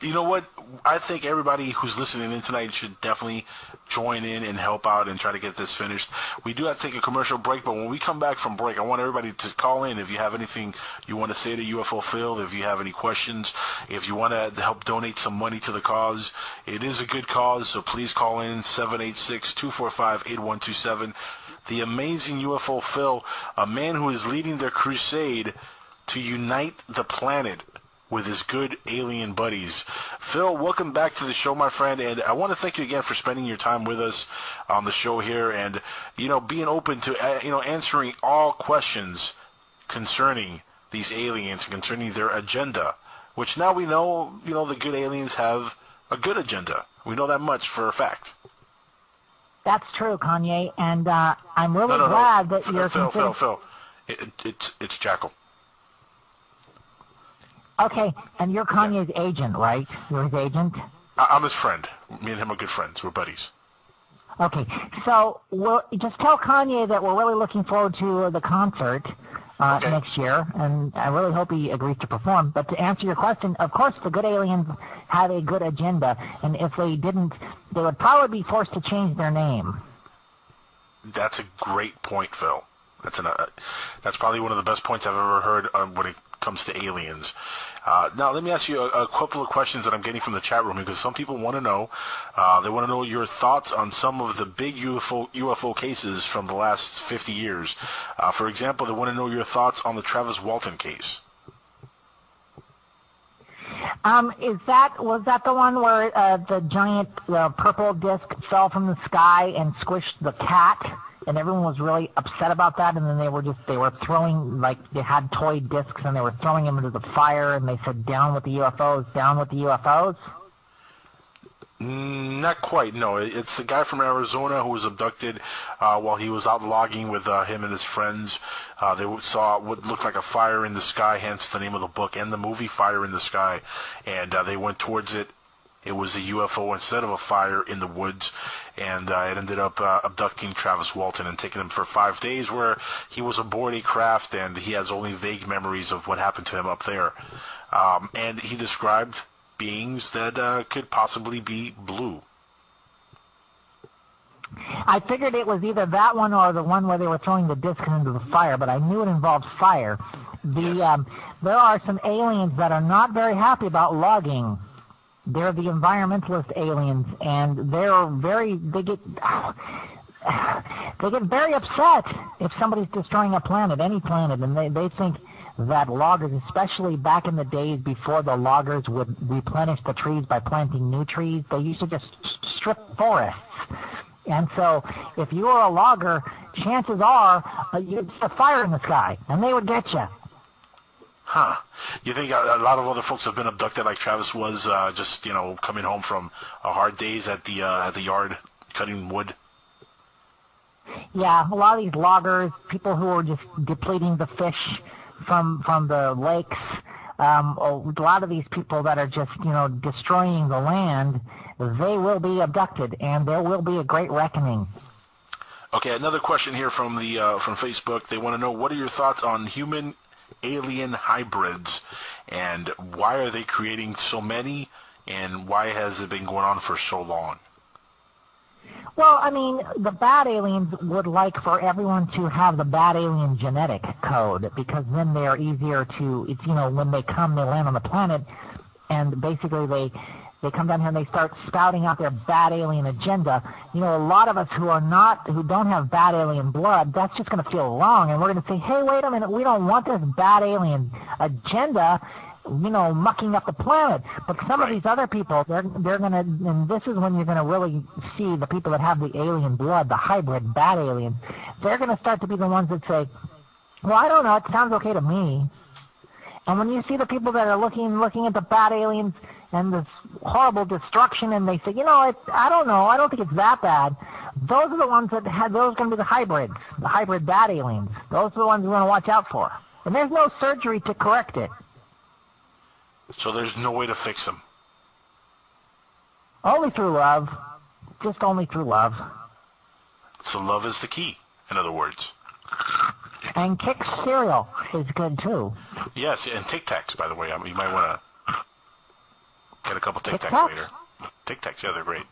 Speaker 1: You know what? I think everybody who's listening in tonight should definitely join in and help out and try to get this finished. We do have to take a commercial break, but when we come back from break, I want everybody to call in if you have anything you want to say to UFO Phil, if you have any questions, if you want to help donate some money to the cause. It is a good cause, so please call in 786-245-8127. The amazing UFO Phil, a man who is leading their crusade to unite the planet with his good alien buddies. Phil, welcome back to the show, my friend, and I want to thank you again for spending your time with us on the show here, and being open to answering all questions concerning these aliens and concerning their agenda, which now we know the good aliens have a good agenda. We know that much for a fact.
Speaker 2: That's true, Kanye, and I'm really glad that you're
Speaker 1: Phil. It's Jackal.
Speaker 2: Okay, and you're Kanye's agent, right? You're his agent?
Speaker 1: I'm his friend. Me and him are good friends. We're buddies.
Speaker 2: Okay, so just tell Kanye that we're really looking forward to the concert next year, and I really hope he agrees to perform. But to answer your question, of course the good aliens have a good agenda, and if they didn't, they would probably be forced to change their name.
Speaker 1: That's a great point, Phil. That's probably one of the best points I've ever heard when it comes to aliens. Now, let me ask you a couple of questions that I'm getting from the chat room, because some people want to know. They want to know your thoughts on some of the big UFO cases from the last 50 years. For example, they want to know your thoughts on the Travis Walton case.
Speaker 2: Was that the one where the giant purple disc fell from the sky and squished the cat? And everyone was really upset about that, and then they were throwing, like, they had toy discs, and they were throwing them into the fire, and they said, down with the UFOs, down with the UFOs?
Speaker 1: Not quite, no. It's the guy from Arizona who was abducted while he was out logging with him and his friends. They saw what looked like a fire in the sky, hence the name of the book and the movie, Fire in the Sky, and they went towards it. It was a UFO instead of a fire in the woods, and it ended up abducting Travis Walton and taking him for 5 days, where he was aboard a craft, and he has only vague memories of what happened to him up there. And he described beings that could possibly be blue.
Speaker 2: I figured it was either that one or the one where they were throwing the disc into the fire, but I knew it involved fire. There are some aliens that are not very happy about logging. They're the environmentalist aliens, and they get very upset if somebody's destroying a planet, any planet, and they think that loggers, especially back in the days before the loggers would replenish the trees by planting new trees, they used to just strip forests. And so if you were a logger, chances are you'd see a fire in the sky, and they would get you.
Speaker 1: Huh. You think a lot of other folks have been abducted like Travis was, just, coming home from hard days at the yard cutting wood?
Speaker 2: Yeah, a lot of these loggers, people who are just depleting the fish from the lakes, a lot of these people that are just, destroying the land, they will be abducted, and there will be a great reckoning.
Speaker 1: Okay, another question here from Facebook. They want to know, what are your thoughts on human alien hybrids, and why are they creating so many, and why has it been going on for so long?
Speaker 2: Well, I mean, the bad aliens would like for everyone to have the bad alien genetic code, because then they're easier to, when they come, they land on the planet, and basically they come down here and they start spouting out their bad alien agenda. You know, a lot of us who don't have bad alien blood, that's just going to feel wrong, and we're going to say, hey, wait a minute, we don't want this bad alien agenda, you know, mucking up the planet. But some of these other people, they're going to, and this is when you're going to really see the people that have the alien blood, the hybrid bad aliens, they're going to start to be the ones that say, well, I don't know, it sounds okay to me. And when you see the people that are looking at the bad aliens and this horrible destruction, and they say, you know, I don't know, I don't think it's that bad. Those are the ones that those are going to be the hybrid bad aliens. Those are the ones we want to watch out for. And there's no surgery to correct it.
Speaker 1: So there's no way to fix them.
Speaker 2: Only through love. Just only through love.
Speaker 1: So love is the key, in other words.
Speaker 2: And Kix cereal is good too.
Speaker 1: Yes, and Tic Tacs, by the way. You might want to get a couple Tic Tacs later. Tic Tacs, yeah, they're great.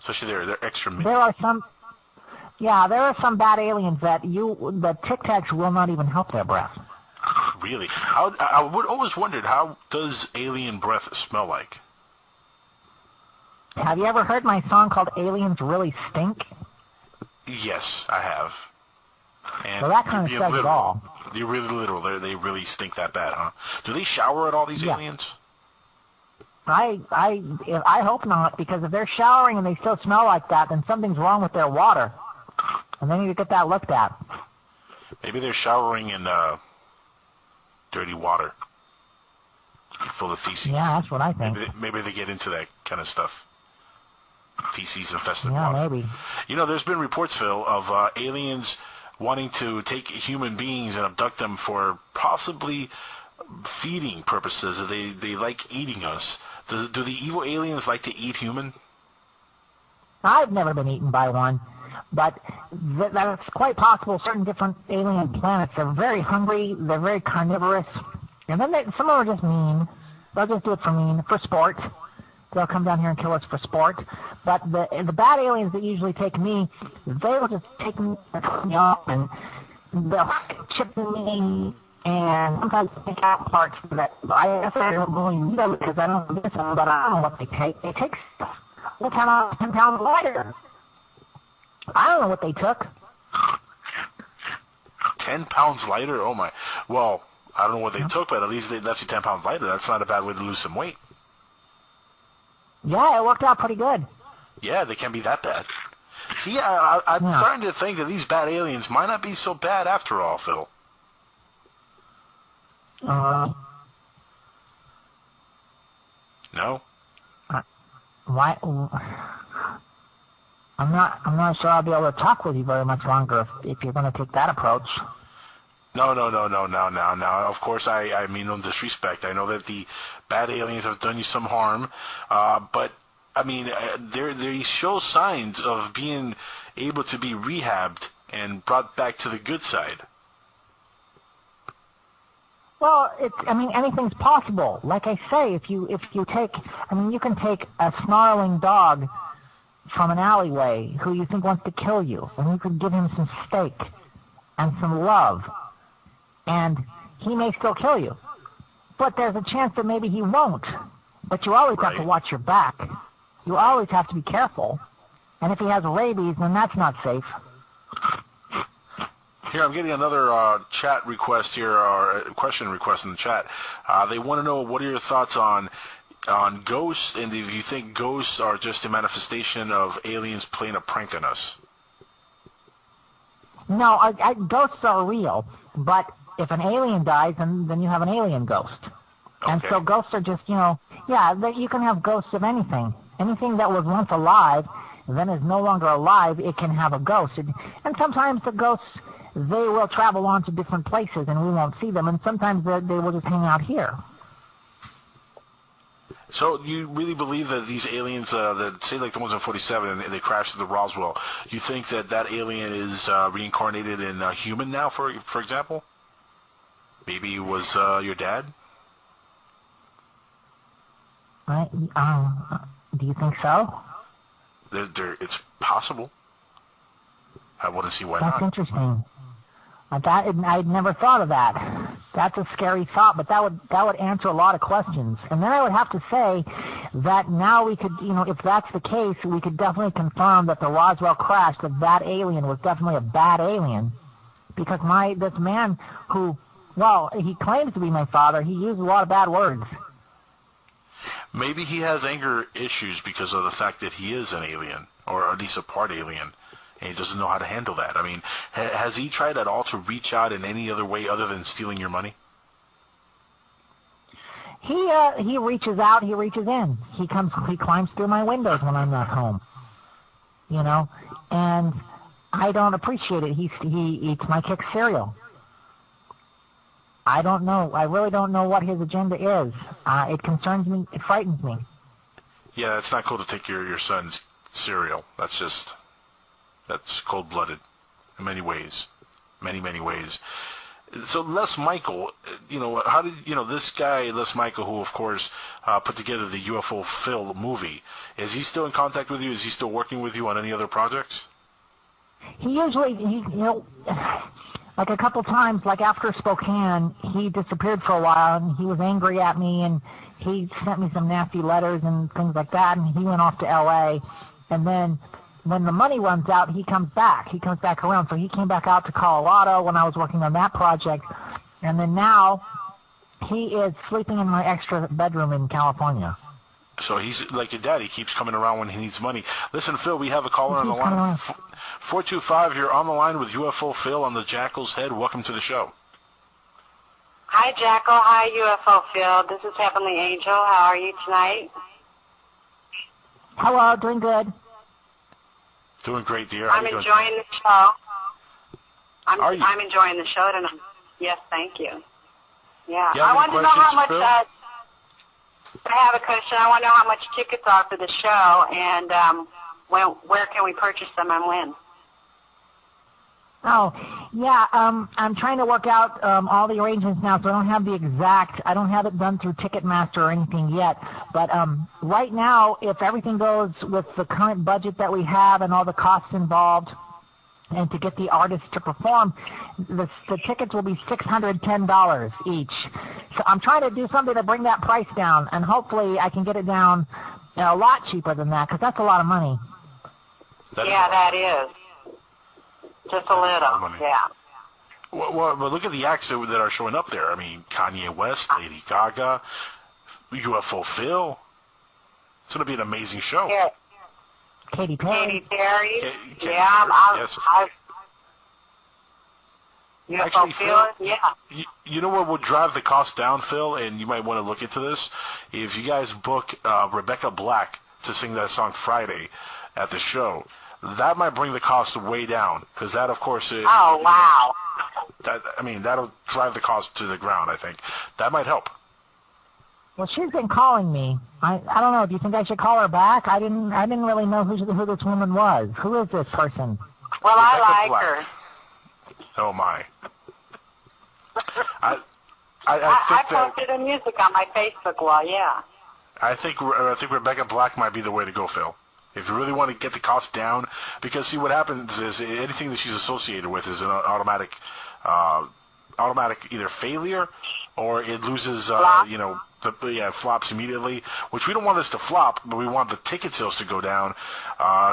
Speaker 1: Especially they're extra mint.
Speaker 2: There are some bad aliens that the Tic Tacs will not even help their breath.
Speaker 1: Really? I would always wondered, how does alien breath smell like?
Speaker 2: Have you ever heard my song called Aliens Really Stink?
Speaker 1: Yes, I have. And
Speaker 2: well, that kind of says it all.
Speaker 1: They're really literal. They really stink that bad, huh? Do they shower at all, these aliens?
Speaker 2: I hope not, because if they're showering and they still smell like that, then something's wrong with their water. And they need to get that looked at.
Speaker 1: Maybe they're showering in dirty water full of feces.
Speaker 2: Yeah, that's what I think.
Speaker 1: Maybe they get into that kind of stuff. Feces infested
Speaker 2: water.
Speaker 1: Yeah,
Speaker 2: maybe.
Speaker 1: You know, there's been reports, Phil, of aliens wanting to take human beings and abduct them for possibly feeding purposes. They like eating us. Do the evil aliens like to eat human?
Speaker 2: I've never been eaten by one, but that's quite possible. Certain different alien planets, they're very hungry, they're very carnivorous, and then some of them are just mean. They'll just do it for sport. They'll come down here and kill us for sport. But the bad aliens that usually take me, they will just take me up and they'll chip me and sometimes take out parts that I guess I don't really need them because I don't miss them, but I don't know what they take. They take stuff. They'll come out 10 pounds lighter. I don't know what they took.
Speaker 1: 10 pounds lighter? Oh my. Well, I don't know what they took, but at least they left you 10 pounds lighter. That's not a bad way to lose some weight.
Speaker 2: Yeah, it worked out pretty good.
Speaker 1: Yeah, they can't be that bad. See, I'm starting to think that these bad aliens might not be so bad after all, Phil. No?
Speaker 2: Why? I'm not sure I'll be able to talk with you very much longer if you're going to take that approach.
Speaker 1: No. Of course, I mean no disrespect. I know that the bad aliens have done you some harm, but I mean they show signs of being able to be rehabbed and brought back to the good side.
Speaker 2: Well, anything's possible. Like I say, if you take, you can take a snarling dog from an alleyway who you think wants to kill you, and you could give him some steak and some love, and he may still kill you. But there's a chance that maybe he won't. But you always have to watch your back. You always have to be careful. And if he has rabies, then that's not safe.
Speaker 1: Here, I'm getting another chat request here, or a question request in the chat. They want to know, what are your thoughts on ghosts, and if you think ghosts are just a manifestation of aliens playing a prank on us?
Speaker 2: No, ghosts are real, but if an alien dies, then you have an alien ghost. Okay. And so ghosts are just, you can have ghosts of anything. Anything that was once alive, then is no longer alive, it can have a ghost. And sometimes the ghosts, they will travel on to different places and we won't see them, and sometimes they will just hang out here.
Speaker 1: So you really believe that these aliens, that say like the ones in 47, and they crashed at the Roswell, you think that alien is reincarnated in a human now, for example? Maybe it was your dad?
Speaker 2: Do you think so?
Speaker 1: It's possible. I wouldn't see why
Speaker 2: not.
Speaker 1: That's
Speaker 2: interesting. I'd never thought of that. That's a scary thought, but that would answer a lot of questions. And then I would have to say that now we could, if that's the case, we could definitely confirm that the Roswell crash, that alien was definitely a bad alien, because this man who, well, he claims to be my father, he used a lot of bad words.
Speaker 1: Maybe he has anger issues because of the fact that he is an alien, or at least a part alien, and he doesn't know how to handle that. I mean, has he tried at all to reach out in any other way other than stealing your money?
Speaker 2: He reaches out, he reaches in. He climbs through my windows when I'm not home. And I don't appreciate it. He eats my Kix cereal. I don't know. I really don't know what his agenda is. It concerns me. It frightens me.
Speaker 1: Yeah, it's not cool to take your son's cereal. That's cold-blooded in many ways. Many, many ways. So Les Michael, how did, this guy, Les Michael, who of course put together the UFO Phil movie, is he still in contact with you? Is he still working with you on any other projects?
Speaker 2: He usually, like a couple times, like after Spokane, he disappeared for a while, and he was angry at me, and he sent me some nasty letters and things like that, and he went off to L.A., and then when the money runs out, he comes back. He comes back around. So he came back out to Colorado when I was working on that project, and then now he is sleeping in my extra bedroom in California.
Speaker 1: So he's like your dad. He keeps coming around when he needs money. Listen, Phil, we have a caller on the line. 425, you're on the line with UFO Phil on the Jackals Head. Welcome to the show.
Speaker 5: Hi, Jackal. Hi, UFO Phil. This is Heavenly Angel. How are you tonight?
Speaker 2: Hello, doing good.
Speaker 1: Doing great, dear.
Speaker 5: I'm enjoying the show.
Speaker 1: Are you?
Speaker 5: I'm enjoying the show tonight. Yes, thank you. Yeah.
Speaker 1: You have
Speaker 5: I want to know how much,
Speaker 1: Phil?
Speaker 5: I have a question. I want to know how much tickets are for the show, and where can we purchase them and when?
Speaker 2: Oh, yeah, I'm trying to work out all the arrangements now, so I don't have it done through Ticketmaster or anything yet. But right now, if everything goes with the current budget that we have and all the costs involved, and to get the artists to perform, the tickets will be $610 each. So I'm trying to do something to bring that price down, and hopefully I can get it down a lot cheaper than that, because that's a lot of money.
Speaker 5: That is. Just a little, yeah.
Speaker 1: Well, look at the acts that are showing up there. I mean, Kanye West, Lady Gaga, UFO Phil. It's going to be an amazing show.
Speaker 5: Yeah.
Speaker 2: Katy Perry.
Speaker 1: Yes.
Speaker 5: UFO Phil, yeah.
Speaker 1: You know what would drive the cost down, Phil, and you might want to look into this? If you guys book Rebecca Black to sing that song Friday at the show, that might bring the cost way down, because that, of course,
Speaker 5: oh, wow.
Speaker 1: That'll drive the cost to the ground, I think. That might help.
Speaker 2: Well, she's been calling me. I don't know. Do you think I should call her back? I didn't really know who this woman was. Who is this person?
Speaker 5: Well,
Speaker 1: Rebecca
Speaker 5: I like
Speaker 1: Black.
Speaker 5: her.
Speaker 1: Oh, my.
Speaker 5: I posted her music on my Facebook wall, yeah.
Speaker 1: I think Rebecca Black might be the way to go, Phil. If you really want to get the cost down, because see what happens is anything that she's associated with is an automatic either failure or it loses, flops immediately, which we don't want this to flop, but we want the ticket sales to go down.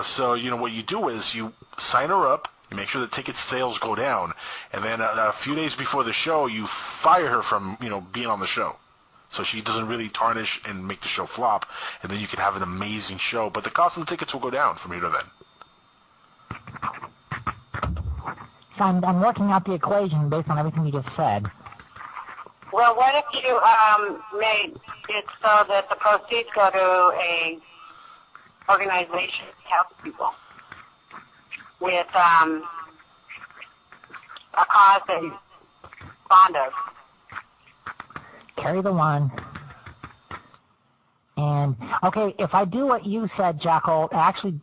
Speaker 1: So, what you do is you sign her up, you make sure the ticket sales go down, and then a few days before the show, you fire her from, being on the show. So she doesn't really tarnish and make the show flop, and then you can have an amazing show. But the cost of the tickets will go down from here to then.
Speaker 2: So I'm working out the equation based on everything you just said.
Speaker 5: Well, what if you made it so that the proceeds go to a organization that helps people with a cause that you're fond of?
Speaker 2: Carry the one. And, okay, if I do what you said, Jackal, actually,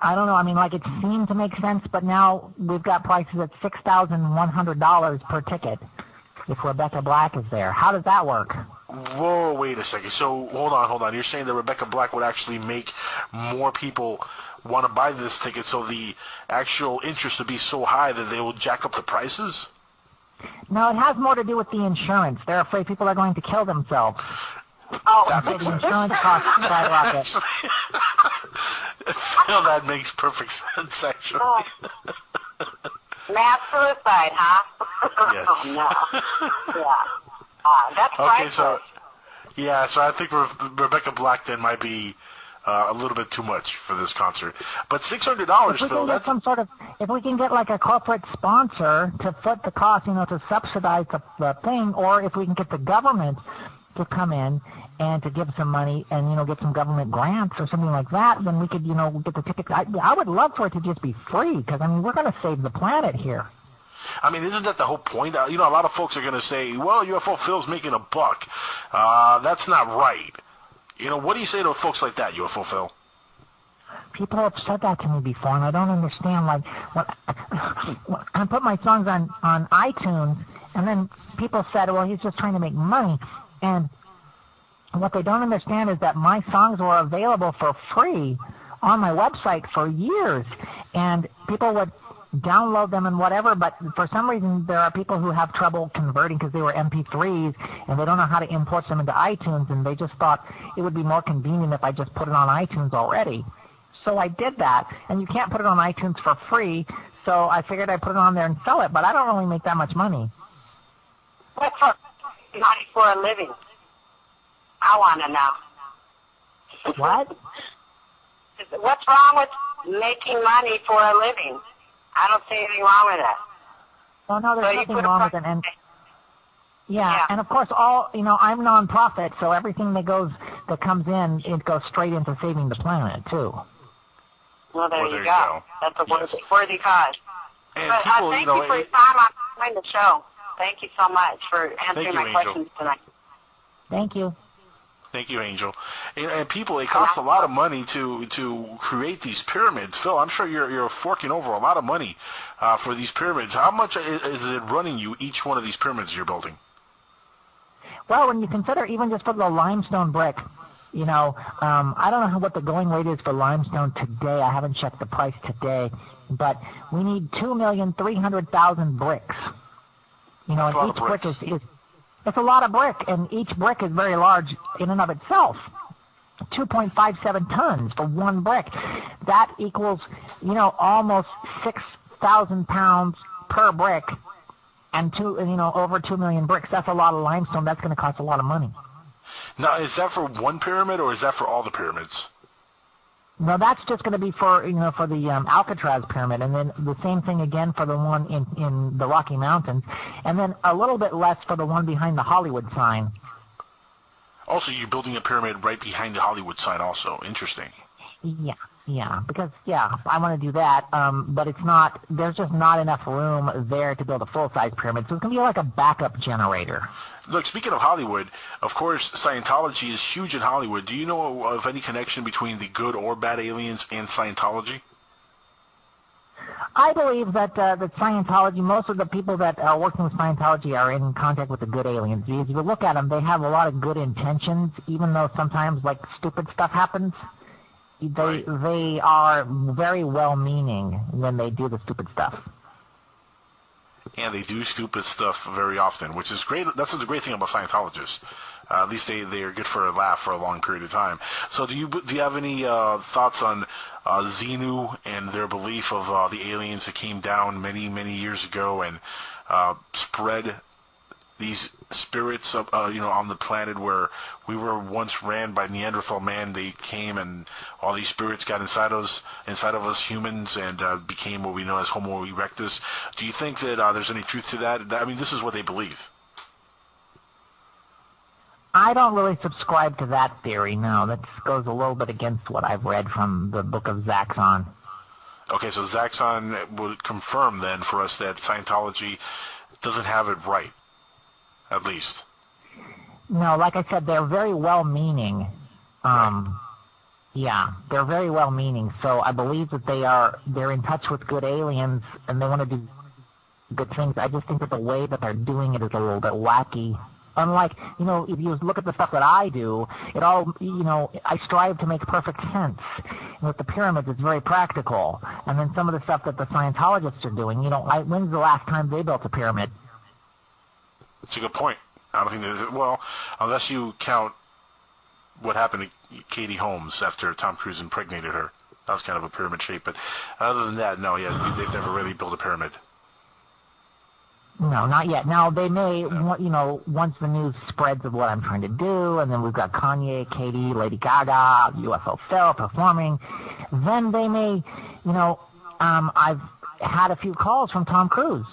Speaker 2: I don't know, it seemed to make sense, but now we've got prices at $6,100 per ticket if Rebecca Black is there. How does that work?
Speaker 1: Whoa, wait a second. So, hold on. You're saying that Rebecca Black would actually make more people want to buy this ticket, so the actual interest would be so high that they will jack up the prices?
Speaker 2: No, it has more to do with the insurance. They're afraid people are going to kill themselves.
Speaker 5: Oh,
Speaker 1: That makes
Speaker 2: The
Speaker 1: sense.
Speaker 2: insurance costs skyrocket.
Speaker 1: Phil, that makes perfect sense, actually.
Speaker 5: Oh. Mass suicide, huh?
Speaker 1: Yes.
Speaker 5: Oh, no. Yeah. That's
Speaker 1: Okay,
Speaker 5: priceless.
Speaker 1: so I think Rebecca Black then might be a little bit too much for this concert. But $600,
Speaker 2: If we
Speaker 1: Phil,
Speaker 2: can get
Speaker 1: that's...
Speaker 2: some sort of, if we can get like a corporate sponsor to foot the cost, to subsidize the thing, or if we can get the government to come in and to give some money and, get some government grants or something like that, then we could, get the tickets. I would love for it to just be free because, we're going to save the planet here.
Speaker 1: Isn't that the whole point? A lot of folks are going to say, well, UFO Phil's making a buck. That's not right. What do you say to folks like that, UFO Phil?
Speaker 2: People have said that to me before, and I don't understand. Like, when I put my songs on iTunes, and then people said, well, he's just trying to make money. And what they don't understand is that my songs were available for free on my website for years, and people would download them and whatever, but for some reason there are people who have trouble converting because they were MP3s and they don't know how to import them into iTunes, and they just thought it would be more convenient if I just put it on iTunes already. So I did that, and you can't put it on iTunes for free, so I figured I'd put it on there and sell it, but I don't really make that much money.
Speaker 5: What's money for a living? I want to know.
Speaker 2: What?
Speaker 5: What's wrong with making money for a living? I don't see anything wrong with that.
Speaker 2: Oh, no,
Speaker 5: So
Speaker 2: there's
Speaker 5: you
Speaker 2: nothing
Speaker 5: put
Speaker 2: wrong
Speaker 5: a-
Speaker 2: with it. And yeah,
Speaker 5: Yeah.
Speaker 2: and of course, I'm non-profit, so everything that comes in, it goes straight into saving the planet too.
Speaker 5: Well, there
Speaker 1: Well,
Speaker 5: you
Speaker 1: there you
Speaker 5: go.
Speaker 1: go.
Speaker 5: That's a
Speaker 1: Yes.
Speaker 5: worthy cause.
Speaker 1: And
Speaker 5: But
Speaker 1: people,
Speaker 5: thank you for your time on the show. Thank you so much for answering
Speaker 1: you,
Speaker 5: my
Speaker 1: Angel.
Speaker 5: questions tonight.
Speaker 2: Thank you.
Speaker 1: Thank you, Angel. And people, it costs a lot of money to create these pyramids. Phil, I'm sure you're forking over a lot of money for these pyramids. How much is it running you, each one of these pyramids you're building?
Speaker 2: Well, when you consider even just for the limestone brick, I don't know what the going rate is for limestone today. I haven't checked the price today, but we need 2,300,000 bricks.
Speaker 1: That's a lot
Speaker 2: And
Speaker 1: of
Speaker 2: each brick
Speaker 1: bricks.
Speaker 2: is it's a lot of brick, and each brick is very large in and of itself. 2.57 tons for one brick. That equals, almost 6,000 pounds per brick, and over 2 million bricks. That's a lot of limestone. That's going to cost a lot of money.
Speaker 1: Now, is that for one pyramid, or is that for all the pyramids?
Speaker 2: No, that's just going to be for for the Alcatraz pyramid, and then the same thing again for the one in the Rocky Mountains, and then a little bit less for the one behind the Hollywood sign.
Speaker 1: Also, you're building a pyramid right behind the Hollywood sign also. Interesting.
Speaker 2: Yeah, because I want to do that, but there's just not enough room there to build a full-size pyramid, so it's going to be like a backup generator.
Speaker 1: Look, speaking of Hollywood, of course, Scientology is huge in Hollywood. Do you know of any connection between the good or bad aliens and Scientology?
Speaker 2: I believe that Scientology, most of the people that are working with Scientology are in contact with the good aliens. Because if you look at them, they have a lot of good intentions, even though sometimes stupid stuff happens. They are very well-meaning when they do the stupid stuff.
Speaker 1: And they do stupid stuff very often, which is great. That's the great thing about Scientologists. At least they are good for a laugh for a long period of time. So do you have any thoughts on Xenu and their belief of the aliens that came down many, many years ago and spread these spirits on the planet where we were once ran by Neanderthal man? They came and all these spirits got inside of us humans and became what we know as Homo erectus. Do you think that there's any truth to that? This is what they believe.
Speaker 2: I don't really subscribe to that theory, no. That goes a little bit against what I've read from the book of Zaxxon.
Speaker 1: Okay, so Zaxxon would confirm then for us that Scientology doesn't have it right, at least.
Speaker 2: No, like I said, they're very well-meaning. Yeah, they're very well-meaning. So I believe that they're in touch with good aliens and they want to do good things. I just think that the way that they're doing it is a little bit wacky. Unlike, if you look at the stuff that I do, it all, I strive to make perfect sense. with the pyramids, it's very practical. And then some of the stuff that the Scientologists are doing, when's the last time they built a pyramid?
Speaker 1: That's a good point. I don't think there's, well, unless you count what happened to Katie Holmes after Tom Cruise impregnated her. That was kind of a pyramid shape, but other than that, no, yeah, they've never really built a pyramid.
Speaker 2: No, not yet. Now, they may, once the news spreads of what I'm trying to do, and then we've got Kanye, Katie, Lady Gaga, UFO Phil performing, then they may, I've had a few calls from Tom Cruise,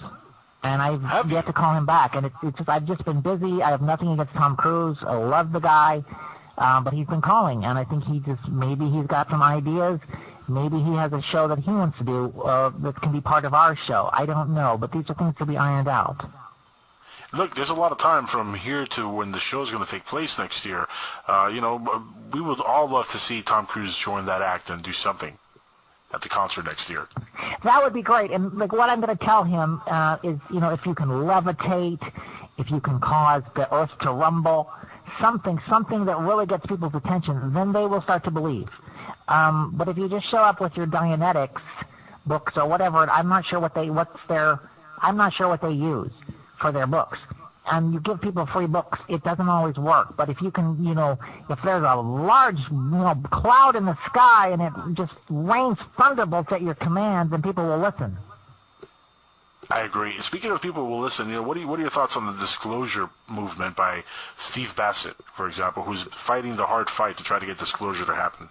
Speaker 2: and I've yet to call him back, and it's just, I've just been busy. I have nothing against Tom Cruise. I love the guy, but he's been calling, and I think maybe he's got some ideas. Maybe he has a show that he wants to do that can be part of our show. I don't know, but these are things to be ironed out.
Speaker 1: Look, there's a lot of time from here to when the show's going to take place next year. We would all love to see Tom Cruise join that act and do something at the concert next year.
Speaker 2: That would be great. And what I'm going to tell him is, if you can levitate, if you can cause the earth to rumble, something that really gets people's attention, then they will start to believe. But if you just show up with your Dianetics books or whatever, I'm not sure what they use for their books. And you give people free books, it doesn't always work. But if you can, if there's a large, cloud in the sky and it just rains thunderbolts at your command, then people will listen.
Speaker 1: I agree. Speaking of people who will listen, what are your thoughts on the disclosure movement by Steve Bassett, for example, who's fighting the hard fight to try to get disclosure to happen?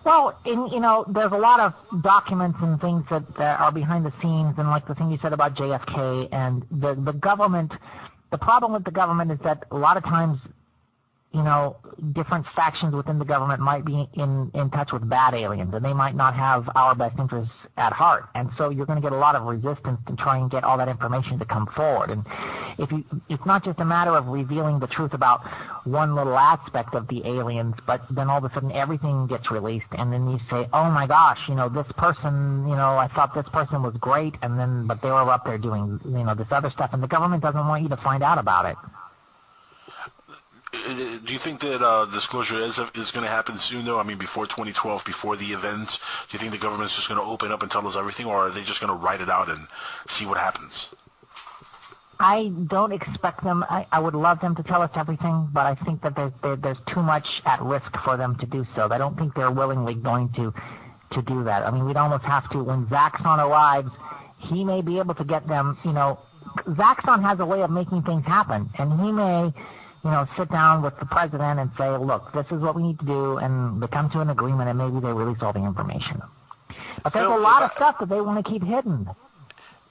Speaker 2: Well, there's a lot of documents and things that are behind the scenes, and like the thing you said about JFK and the government. The problem with the government is that a lot of times, different factions within the government might be in touch with bad aliens, and they might not have our best interests at heart. And so you're going to get a lot of resistance to try and get all that information to come forward. And it's not just a matter of revealing the truth about one little aspect of the aliens, but then all of a sudden everything gets released, and then you say, oh my gosh, this person, I thought this person was great, but they were up there doing, this other stuff, and the government doesn't want you to find out about it.
Speaker 1: Do you think that disclosure is going to happen soon, though? I mean, before 2012, before the events, do you think the government's just going to open up and tell us everything, or are they just going to write it out and see what happens?
Speaker 2: I don't expect them. I would love them to tell us everything, but I think that there's too much at risk for them to do so. I don't think they're willingly going to do that. I mean, we'd almost have to. When Zaxxon arrives, he may be able to get them. Zaxxon has a way of making things happen, and he may sit down with the president and say, look, this is what we need to do, and they come to an agreement, and maybe they release all the information. But there's a lot of stuff that they want to keep hidden.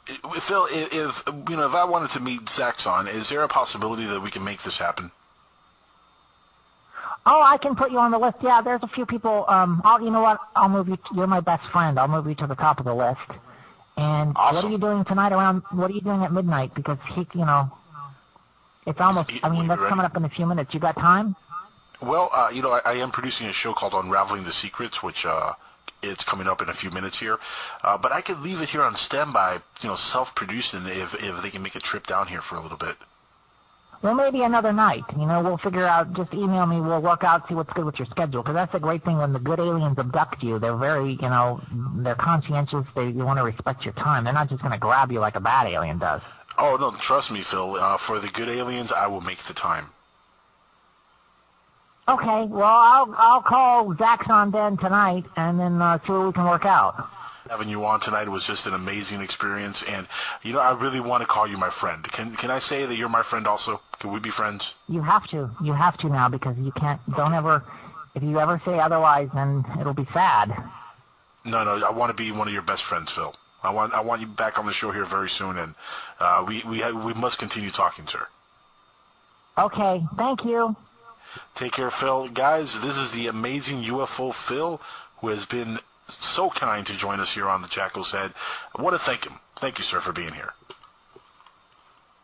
Speaker 1: Phil, if I wanted to meet Zaxxon, is there a possibility that we can make this happen?
Speaker 2: Oh, I can put you on the list. Yeah, there's a few people. You know what? I'll move you. You're my best friend. I'll move you to the top of the list. And
Speaker 1: awesome.
Speaker 2: What are you doing tonight what are you doing at midnight? Because it's almost, that's coming up in a few minutes. You got time?
Speaker 1: Well, I am producing a show called Unraveling the Secrets, which it's coming up in a few minutes here. But I could leave it here on standby, self-producing if they can make a trip down here for a little bit.
Speaker 2: Well, maybe another night. We'll figure out, just email me, we'll work out, see what's good with your schedule. Because that's the great thing when the good aliens abduct you. They're very, they're conscientious. You want to respect your time. They're not just going to grab you like a bad alien does.
Speaker 1: Oh, no, trust me, Phil. For the good aliens, I will make the time.
Speaker 2: Okay, well, I'll call Zaxxon then tonight, and then see what we can work out.
Speaker 1: Having you on tonight was just an amazing experience, and, I really want to call you my friend. Can I say that you're my friend also? Can we be friends?
Speaker 2: You have to. You have to now, because you can't, if you ever say otherwise, then it'll be sad.
Speaker 1: No, I want to be one of your best friends, Phil. I want you back on the show here very soon, and we must continue talking, sir.
Speaker 2: Okay, thank you.
Speaker 1: Take care, Phil. Guys, this is the amazing UFO Phil, who has been so kind to join us here on the Jackals Head. I want to thank him. Thank you, sir, for being here.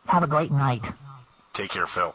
Speaker 2: Have a great night.
Speaker 1: Take care, Phil.